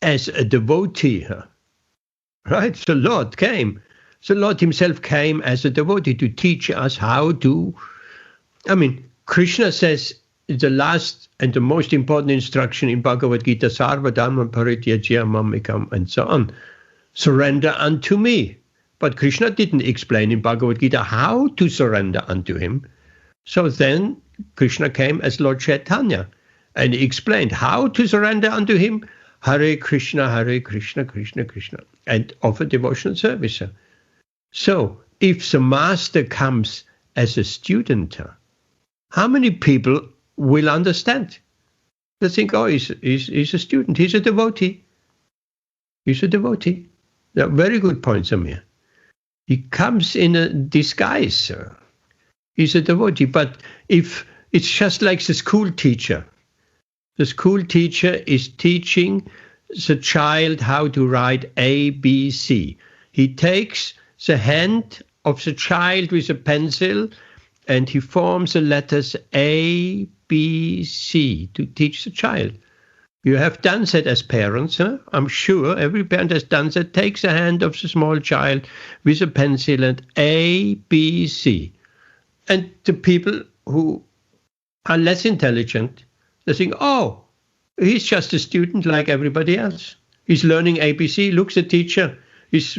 as a devotee, right? The Lord came. The Lord himself came as a devotee to teach us how to. Krishna says the last and the most important instruction in Bhagavad Gita, Sarva Dhamma Parityajya Mamikam, and so on. Surrender unto me. But Krishna didn't explain in Bhagavad Gita how to surrender unto him. So then Krishna came as Lord Chaitanya and he explained how to surrender unto him. Hare Krishna, Krishna Krishna, and offer devotional service. So, if the master comes as a student, how many people will understand? They think, oh, he's a student, he's a devotee. He's a devotee. Yeah, very good point, Samir. He comes in a disguise. He's a devotee. But if it's just like the school teacher. The school teacher is teaching the child how to write A, B, C. He takes the hand of the child with a pencil and he forms the letters A, B, C to teach the child. You have done that as parents. I'm sure every parent has done that. Takes the hand of the small child with a pencil and A, B, C. And the people who are less intelligent, they think, oh, he's just a student like everybody else. He's learning ABC. Looks the teacher. He's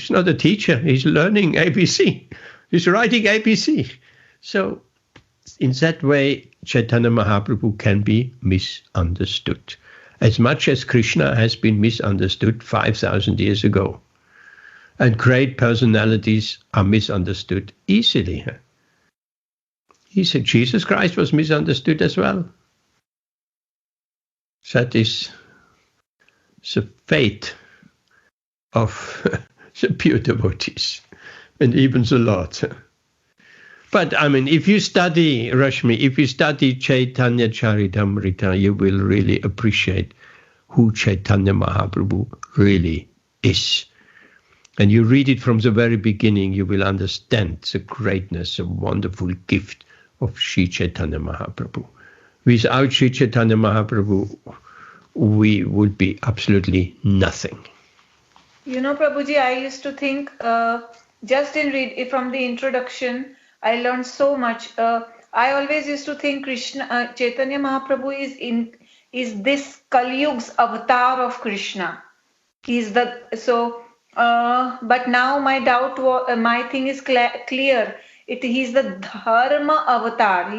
not a teacher. He's learning ABC. He's writing ABC. So in that way, Chaitanya Mahaprabhu can be misunderstood. As much as Krishna has been misunderstood 5,000 years ago. And great personalities are misunderstood easily. He said Jesus Christ was misunderstood as well. That is the fate of the pure devotees and even the Lord. But if you study, Rashmi, if you study Chaitanya Charitamrita, you will really appreciate who Chaitanya Mahaprabhu really is. And you read it from the very beginning, you will understand the greatness, the wonderful gift of Sri Chaitanya Mahaprabhu. Without Sri Chaitanya Mahaprabhu, we would be absolutely nothing. Prabhuji, I used to think, just in read from the introduction, I learned so much. I always used to think Krishna, Chaitanya Mahaprabhu is this Kali Yug's avatar of Krishna. He's but now my doubt, my thing is clear. He's the Dharma avatar.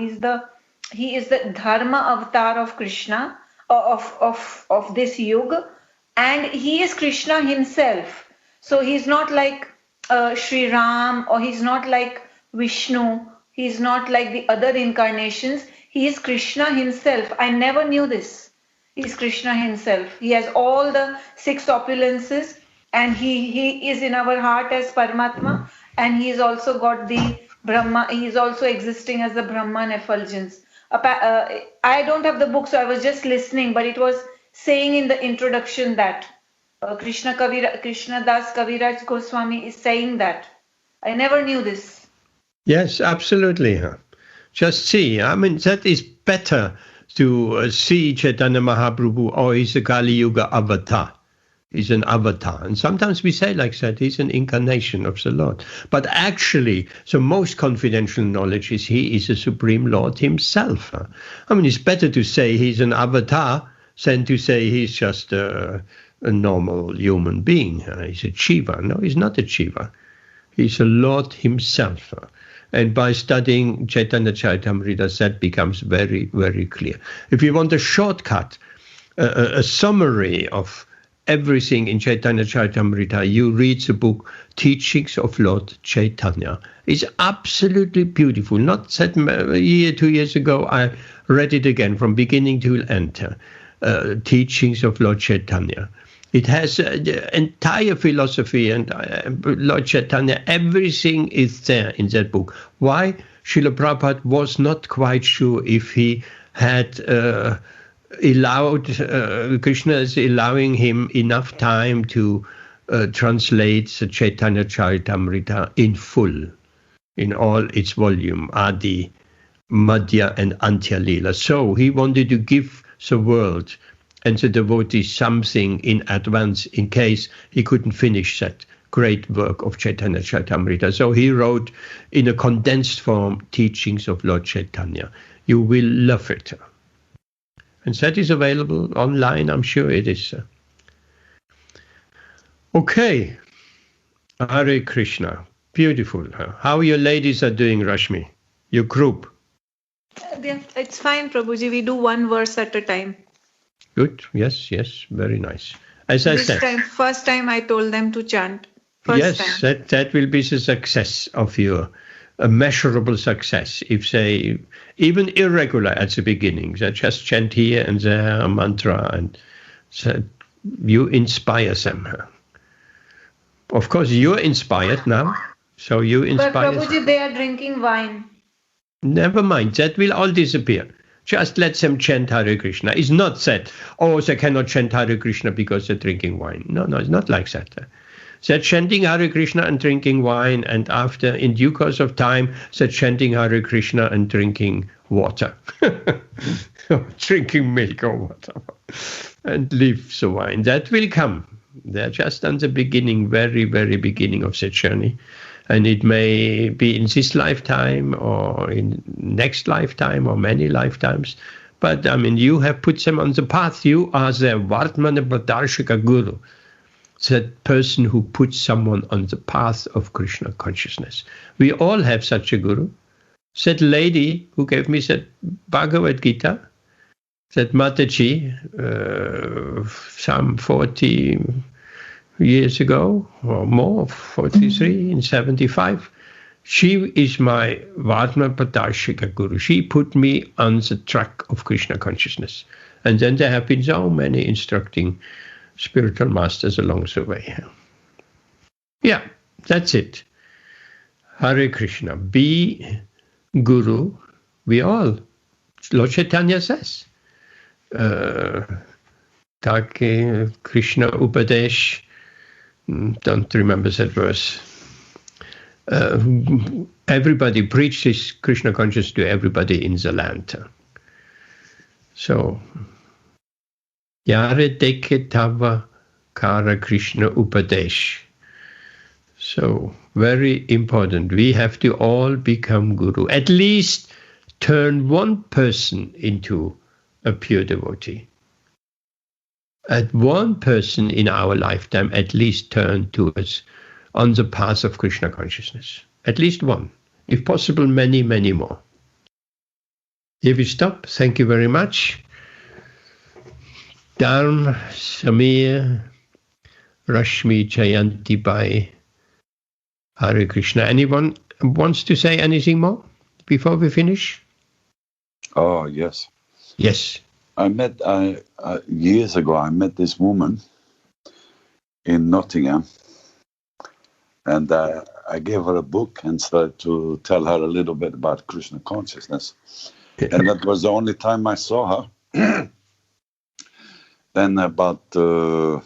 He is the Dharma avatar of Krishna, of this Yuga, and he is Krishna himself. So he's not like Sri Ram, or he's not like Vishnu. He's not like the other incarnations. He is Krishna himself. I never knew this. He's Krishna himself. He has all the 6 opulences, and he is in our heart as Paramatma, and he's also got the Brahma. He's also existing as the Brahman effulgence. I don't have the book, so I was just listening, but it was saying in the introduction that Krishna Das Kaviraj Goswami is saying that. I never knew this. Yes, absolutely. Just see, that is better to see Chaitanya Mahaprabhu, or he's a Kali Yuga avatar. He's an avatar. And sometimes we say like that, he's an incarnation of the Lord. But actually, the most confidential knowledge is he is the Supreme Lord himself. It's better to say he's an avatar than to say he's just a normal human being. He's a Jiva. No, he's not a Jiva. He's a Lord himself. And by studying Chaitanya Charitamrita, that becomes very, very clear. If you want a shortcut, a summary of everything in Chaitanya Charitamrita, you read the book Teachings of Lord Chaitanya. It's absolutely beautiful. Not that a year, 2 years ago, I read it again from beginning to end. Teachings of Lord Chaitanya. It has the entire philosophy and Lord Chaitanya, everything is there in that book. Why? Srila Prabhupada was not quite sure if he had allowed, Krishna is allowing him enough time to translate the Chaitanya Charitamrita in full, in all its volume, Adi, Madhya and Antya Lila. So he wanted to give the world and the devotees something in advance in case he couldn't finish that great work of Chaitanya Charitamrita. So he wrote in a condensed form Teachings of Lord Chaitanya. You will love it. And that is available online, I'm sure it is. Okay. Hare Krishna. Beautiful. How your ladies are doing, Rashmi? Your group? It's fine, Prabhuji. We do one verse at a time. Good. Yes, yes. Very nice. As I said. First time I told them to chant. Yes, that will be the success of your a measurable success. If they, even irregular at the beginning, they just chant here and there a mantra, and so you inspire them. Of course, you're inspired now, so you inspire. But Prabhuji, they are drinking wine. Never mind, that will all disappear. Just let them chant Hare Krishna. It's not that, oh, they cannot chant Hare Krishna because they're drinking wine. No, it's not like that. They're chanting Hare Krishna and drinking wine, and after, in due course of time, they're chanting Hare Krishna and drinking water. Drinking milk or whatever. And leave the wine. That will come. They're just on the beginning, very, very beginning of the journey. And it may be in this lifetime or in next lifetime or many lifetimes. But, I mean, you have put them on the path. You are the Vartmana Pradarshika Guru. That person who puts someone on the path of Krishna consciousness. We all have such a guru. That lady who gave me that Bhagavad Gita, that Mataji, some 40 years ago or more, 43 in 75, she is my Vartmana Pradarshika Guru. She put me on the track of Krishna consciousness. And then there have been so many instructing spiritual masters along the way. Yeah, that's it. Hare Krishna. Be Guru. We all. Lord Chaitanya says. Take Krishna Upadesh. Don't remember that verse. Everybody preach this Krishna consciousness to everybody in the land. So, Yare Deke Tava Kara Krishna Upadesh. So, very important. We have to all become Guru. At least turn one person into a pure devotee. At one person in our lifetime, at least turn to us on the path of Krishna consciousness. At least one. If possible, many, many more. Here we stop. Thank you very much. Dharm, Samir, Rashmi, Jayanti Bai, Hare Krishna. Anyone wants to say anything more before we finish? Oh, yes. Yes. I met, years ago, I met this woman in Nottingham, and I gave her a book and started to tell her a little bit about Krishna consciousness. Yeah. And that was the only time I saw her. Then about, I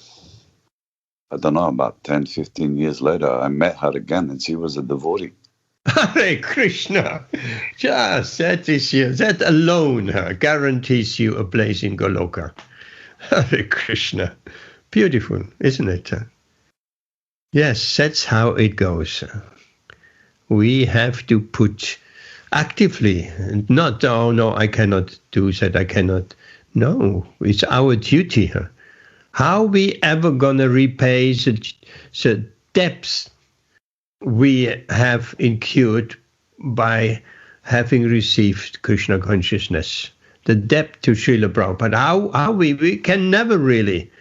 don't know, about 10, 15 years later, I met her again, and she was a devotee. Hare Krishna. Just that is you. That alone guarantees you a place in Goloka. Hare Krishna. Beautiful, isn't it? Yes, that's how it goes. We have to put actively, not, oh no, I cannot do that, I cannot. No, it's our duty How we ever gonna repay the debts we have incurred by having received Krishna consciousness? The debt to Srila Prabhupada. How we can never really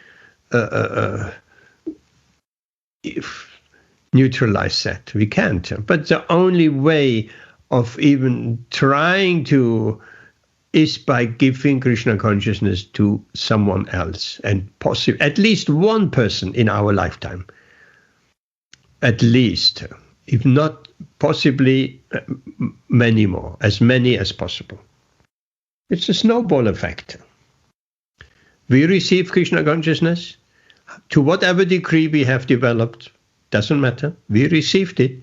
neutralize that. We can't. But the only way of even trying to is by giving Krishna consciousness to someone else, and possibly at least one person in our lifetime. At least, if not possibly many more, as many as possible. It's a snowball effect. We receive Krishna consciousness to whatever degree we have developed, doesn't matter. We received it.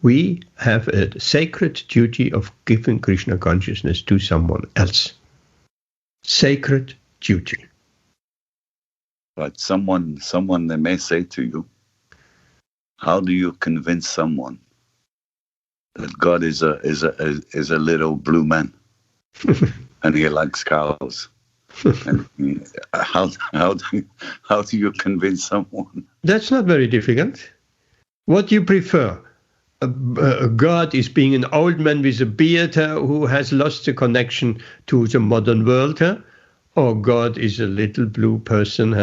We have a sacred duty of giving Krishna consciousness to someone else. Sacred duty. But someone they may say to you, how do you convince someone that God is a little blue man and he likes cows? And how do you convince someone? That's not very difficult. What do you prefer? God is being an old man with a beard who has lost the connection to the modern world, or God is a little blue person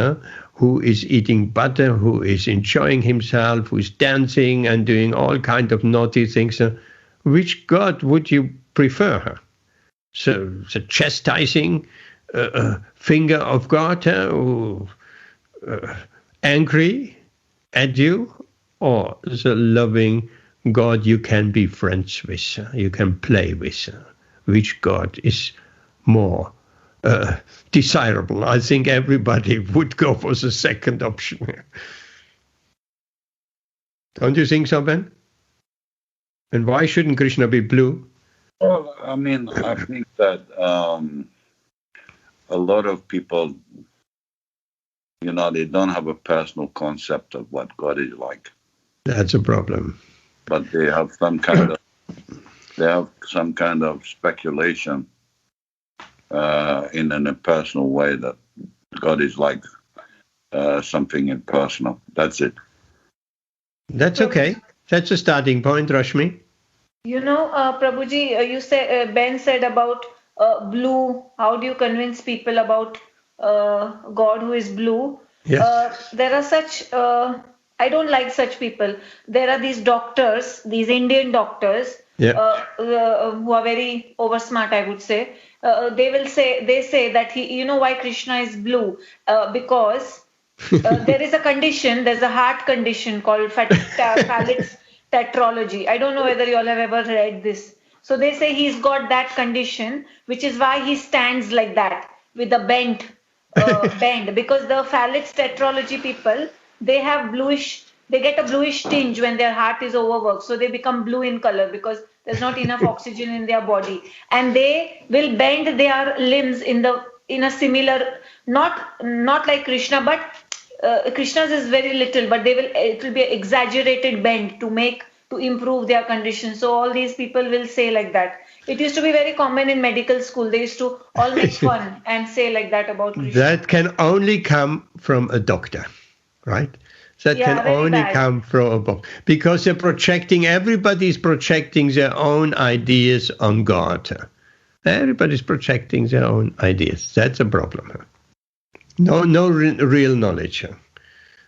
who is eating butter, who is enjoying himself, who is dancing and doing all kinds of naughty things. Which God would you prefer? So the chastising finger of God who angry at you, or the loving God you can be friends with, you can play with? Which God is more desirable? I think everybody would go for the second option. Don't you think so, Ben? And why shouldn't Krishna be blue? Well, I mean, I think that a lot of people, they don't have a personal concept of what God is like. That's a problem. But they have some kind of speculation in an impersonal way that God is like something impersonal. That's it. That's okay. That's a starting point, Rashmi. Prabhuji, you say Ben said about blue. How do you convince people about God who is blue? Yes. There are such. I don't like such people. There are these doctors, these Indian doctors, who are very oversmart, I would say. They say that why Krishna is blue? Because there is a condition, there's a heart condition called Fallit's tetralogy. I don't know whether you all have ever read this. So they say he's got that condition, which is why he stands like that with a bend, because the Fallit's tetralogy people, they get a bluish tinge when their heart is overworked. So they become blue in color because there's not enough oxygen in their body. And they will bend their limbs in a similar, not like Krishna, but Krishna's is very little, but it will be an exaggerated bend to improve their condition. So all these people will say like that. It used to be very common in medical school. They used to all make fun and say like that about Krishna. That can only come from a doctor, right? That can only come from a book, because everybody's projecting their own ideas on God. Everybody's projecting their own ideas. That's a problem. No real knowledge.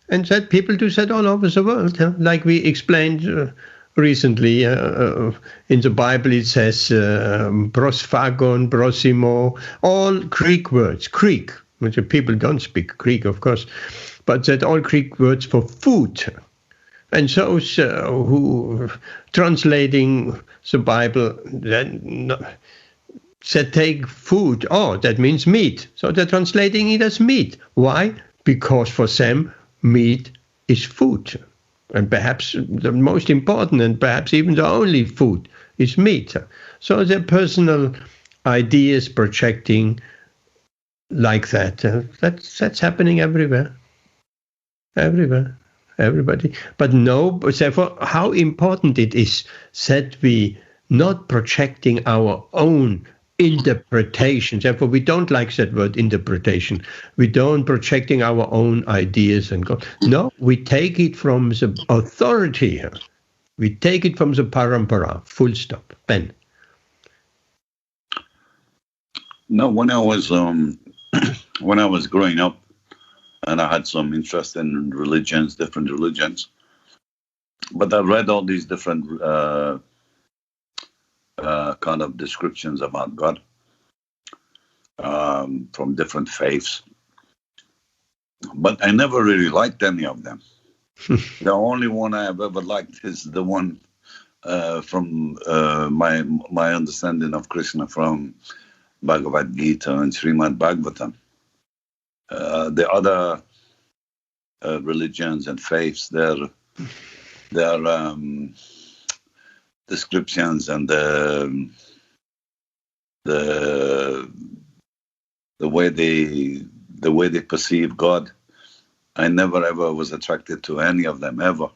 And that people do that all over the world. Like we explained recently, in the Bible it says prosphagon, prosimo, all Greek words. Greek, which people don't speak Greek, of course, but that all Greek words for food. And those who translating the Bible, that take food, that means meat. So they're translating it as meat. Why? Because for them, meat is food. And perhaps the most important and perhaps even the only food is meat. So their personal ideas projecting like that. That's happening everywhere. Everywhere. Everybody. But therefore, how important it is that we not projecting our own interpretation. Therefore, we don't like that word interpretation. We don't projecting our own ideas and go. No, we take it from the authority. We take it from the parampara. Full stop. Ben. No, when I was growing up, and I had some interest in religions, different religions, but I read all these different kind of descriptions about God from different faiths, but I never really liked any of them. The only one I have ever liked is the one from my understanding of Krishna from Bhagavad Gita and Śrīmad-Bhāgavatam. The other religions and faiths, their descriptions and the way they perceive God, I never ever was attracted to any of them ever.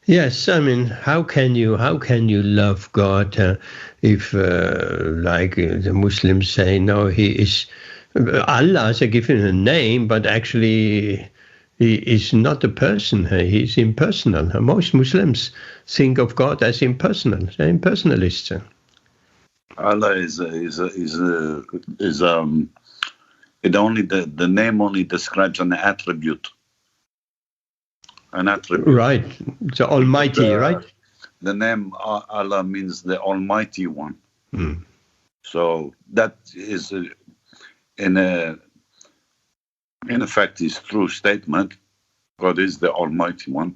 Yes, I mean, how can you love God if, like the Muslims say, no, he is Allah. They give him a name, but actually he is not a person. He is impersonal. Most Muslims think of God as impersonal. They're impersonalists. Allah the name only describes an attribute. Right, the Almighty, right? The name Allah means the Almighty One. Mm. So that is, in effect, his true statement. God is the Almighty One,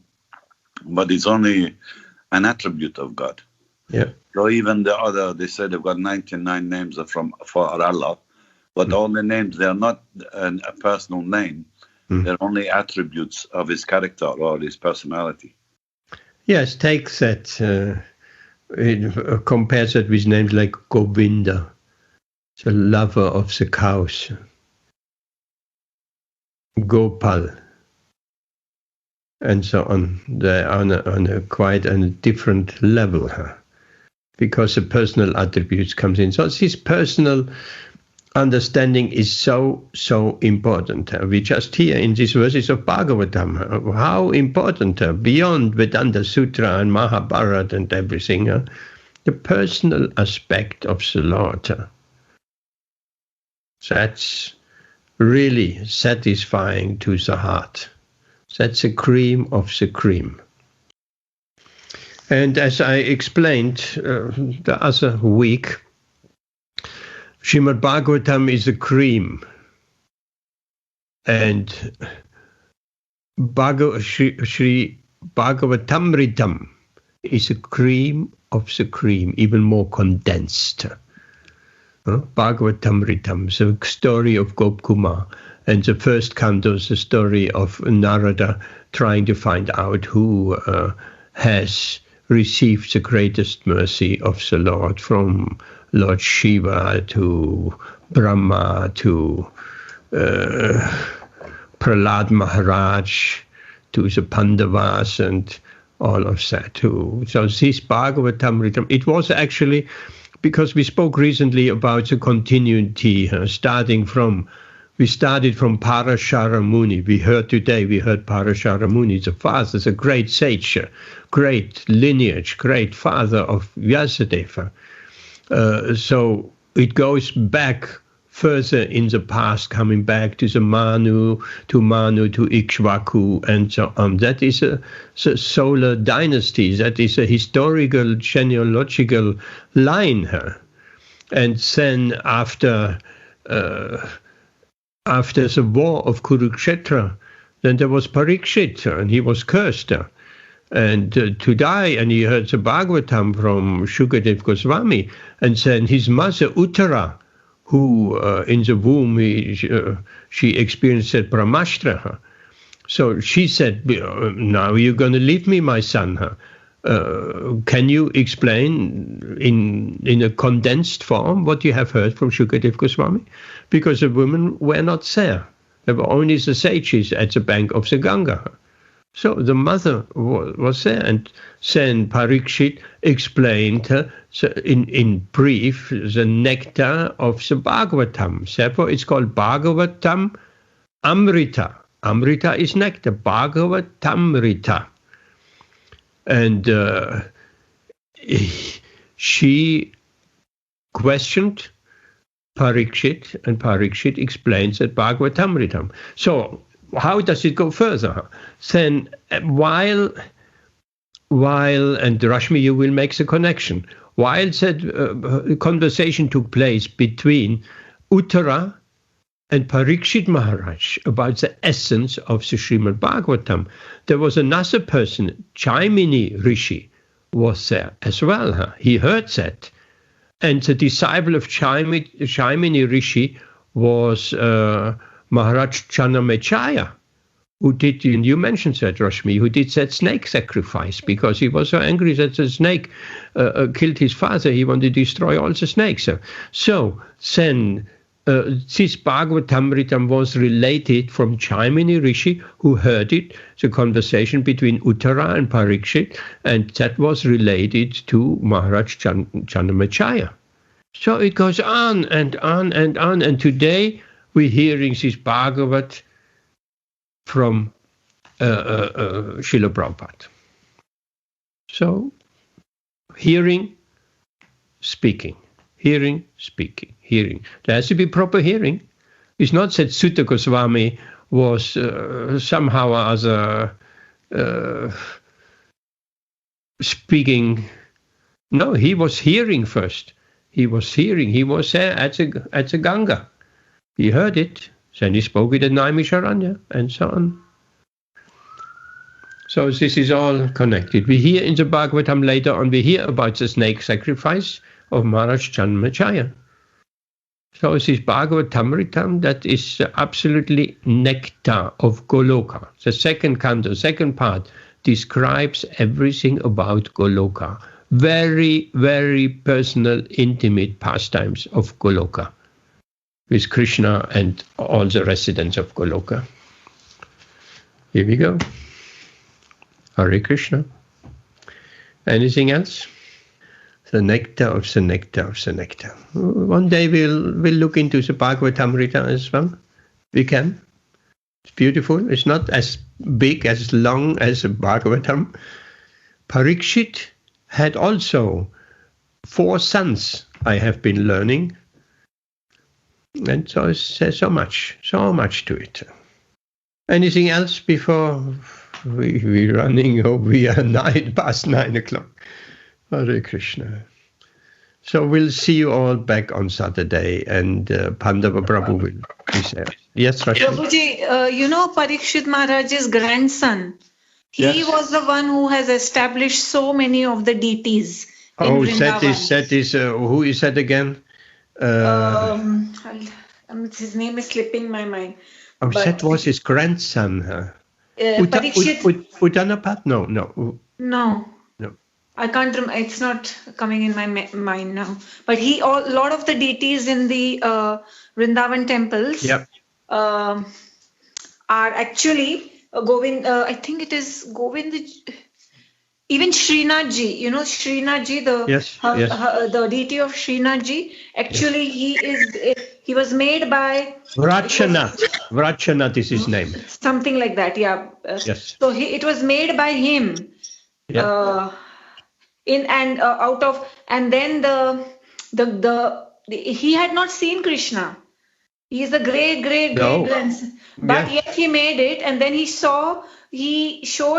but it's only an attribute of God. Yeah. So even the other, they say they've got 99 names for Allah, but all the names, they are not a personal name. They're only attributes of his character or his personality. Yes, take that, compares it with names like Govinda, the lover of the cows, Gopal, and so on. They're on a quite a different level, because the personal attributes comes in. So this personal understanding is so important. We just hear in these verses of Bhagavatam how important, beyond Vedanta Sutra and Mahabharata and everything, the personal aspect of the Lord. That's really satisfying to the heart. That's the cream of the cream. And as I explained the other week, Śrīmad-Bhāgavatam is a cream, and Bhagavatamritam is a cream of the cream, even more condensed. Bhagavatamritam, the story of Gopkumar, and the first canto is the story of Narada trying to find out who has received the greatest mercy of the Lord, from Lord Shiva to Brahma to Prahlad Maharaj to the Pandavas and all of that too. So this Bhagavatamritam, it was actually, because we spoke recently about the continuity, we started from Parashara Muni. We heard Parashara Muni, the father, the great sage, great lineage, great father of Vyasadeva. So it goes back further in the past, coming back to the Manu, to Ikshvaku, and so on. That is a solar dynasty. That is a historical, genealogical line. And then after the war of Kurukshetra, then there was Parikshit, and he was cursed. And to die, and he heard the Bhagavatam from Shukadev Goswami, and then his mother Uttara, who in the womb she experienced Brahmashtra. So she said, now you're going to leave me, my son. Can you explain in a condensed form what you have heard from Shukadev Goswami? Because the women were not there. There were only the sages at the bank of the Ganga. So the mother was there, and then Parikshit explained in brief the nectar of the Bhagavatam. Therefore, it's called Bhagavatam Amrita. Amrita is nectar, Bhagavatamrita. And she questioned Parikshit, and Parikshit explains that Bhagavatamritam. So how does it go further? Then while and Rashmi, you will make the connection. While that conversation took place between Uttara and Parikshit Maharaj about the essence of the Śrīmad-Bhāgavatam, there was another person, Jaimini Rishi, was there as well. He heard that. And the disciple of Jaimini Rishi was Maharaj Chanamechaya, who did, and you mentioned that, Rashmi, who did that snake sacrifice because he was so angry that the snake killed his father. He wanted to destroy all the snakes. So then this Bhagavatamritam was related from Jaimini Rishi, who heard it, the conversation between Uttara and Parikshit, and that was related to Maharaj Chanamechaya. So it goes on and on and on, and today we're hearing this Bhagavat from Srila Prabhupada. So hearing, speaking. Hearing, speaking, hearing. There has to be proper hearing. It's not that Sutta Goswami was somehow as a speaking. No, he was hearing first. He was hearing. He was there at the Ganga. He heard it. Then he spoke with the Naimisharanya and so on. So this is all connected. We hear in the Bhagavatam later on, we hear about the snake sacrifice of Maharaj Chanamechaya. So this Bhagavatamritam, that is absolutely nectar of Goloka. The second canto, second part, describes everything about Goloka. Very, very personal, intimate pastimes of Goloka with Krishna and all the residents of Goloka. Here we go. Hare Krishna. Anything else? The nectar of the nectar of the nectar. One day we'll look into the Bhagavatamrita as well. We can. It's beautiful. It's not as big, as long as the Bhagavatam. Parikshit had also 4 sons, I have been learning. And so there's so much to it. Anything else before we're running, or we are past 9 o'clock? Hare Krishna. So we'll see you all back on Saturday, and Pandava Prabhu will be there. Yes, Rashmi. Prabhuji, you know Parikshit Maharaj's grandson. He was the one who has established so many of the deities in Vrindavan. That is who is that again? His name is slipping my mind. That was his grandson. Parikshit. Uttanapat? No. I can't remember. It's not coming in my mind now. But a lot of the deities in the Vrindavan temples are actually Govind. I think it is Govind. Even Srinathji. You know Srinathji, the deity of Srinathji. Actually, he was made by Vrachanath. Vrachanath is his name. Something like that. Yeah. Yes. So it was made by him. Yeah. And then he had not seen Krishna. He is a great grandson, but yet he made it, and then he showed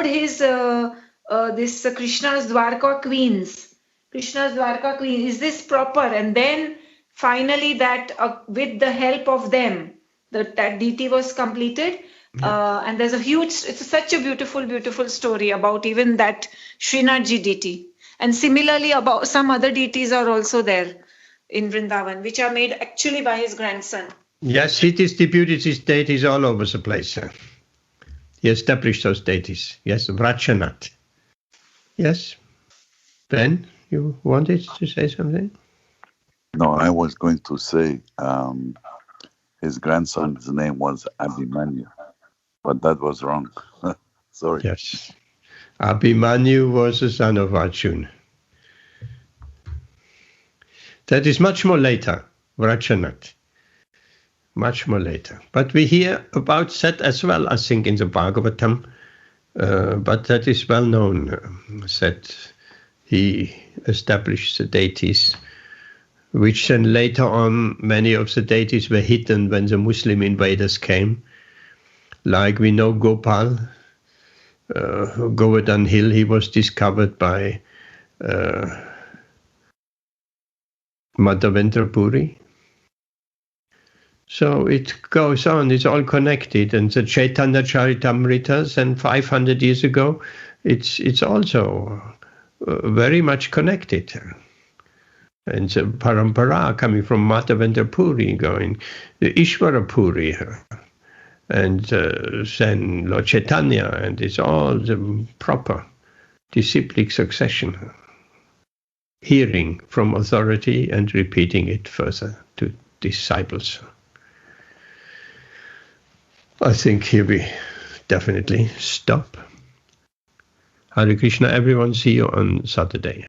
his this Krishna's Dwarka queens. Is this proper? And then finally that with the help of them, that deity was completed. And there's it's such a beautiful story about even that Srinathji deity. And similarly, about some other deities are also there in Vrindavan, which are made actually by his grandson. Yes, he distributed his deities all over the place. He established those deities. Yes, Vrachanath. Yes. Ben, you wanted to say something? No, I was going to say his grandson's name was Abhimanyu, but that was wrong. Sorry. Yes. Abhimanyu was the son of Arjuna. That is much more later, Vrachanath. Much more later. But we hear about that as well, I think, in the Bhagavatam. But that is well known, that he established the deities, which then later on, many of the deities were hidden when the Muslim invaders came. Like we know Gopal, Govardhan Hill, he was discovered by Madhavendra Puri. So it goes on, it's all connected. And the Chaitanya Charitamritas, and 500 years ago, it's also very much connected. And the Parampara coming from Madhavendra Puri, going the Ishvara Puri, and then Lord Chaitanya, and it's all the proper disciplic succession. Hearing from authority and repeating it further to disciples. I think here we definitely stop. Hare Krishna, everyone. See you on Saturday.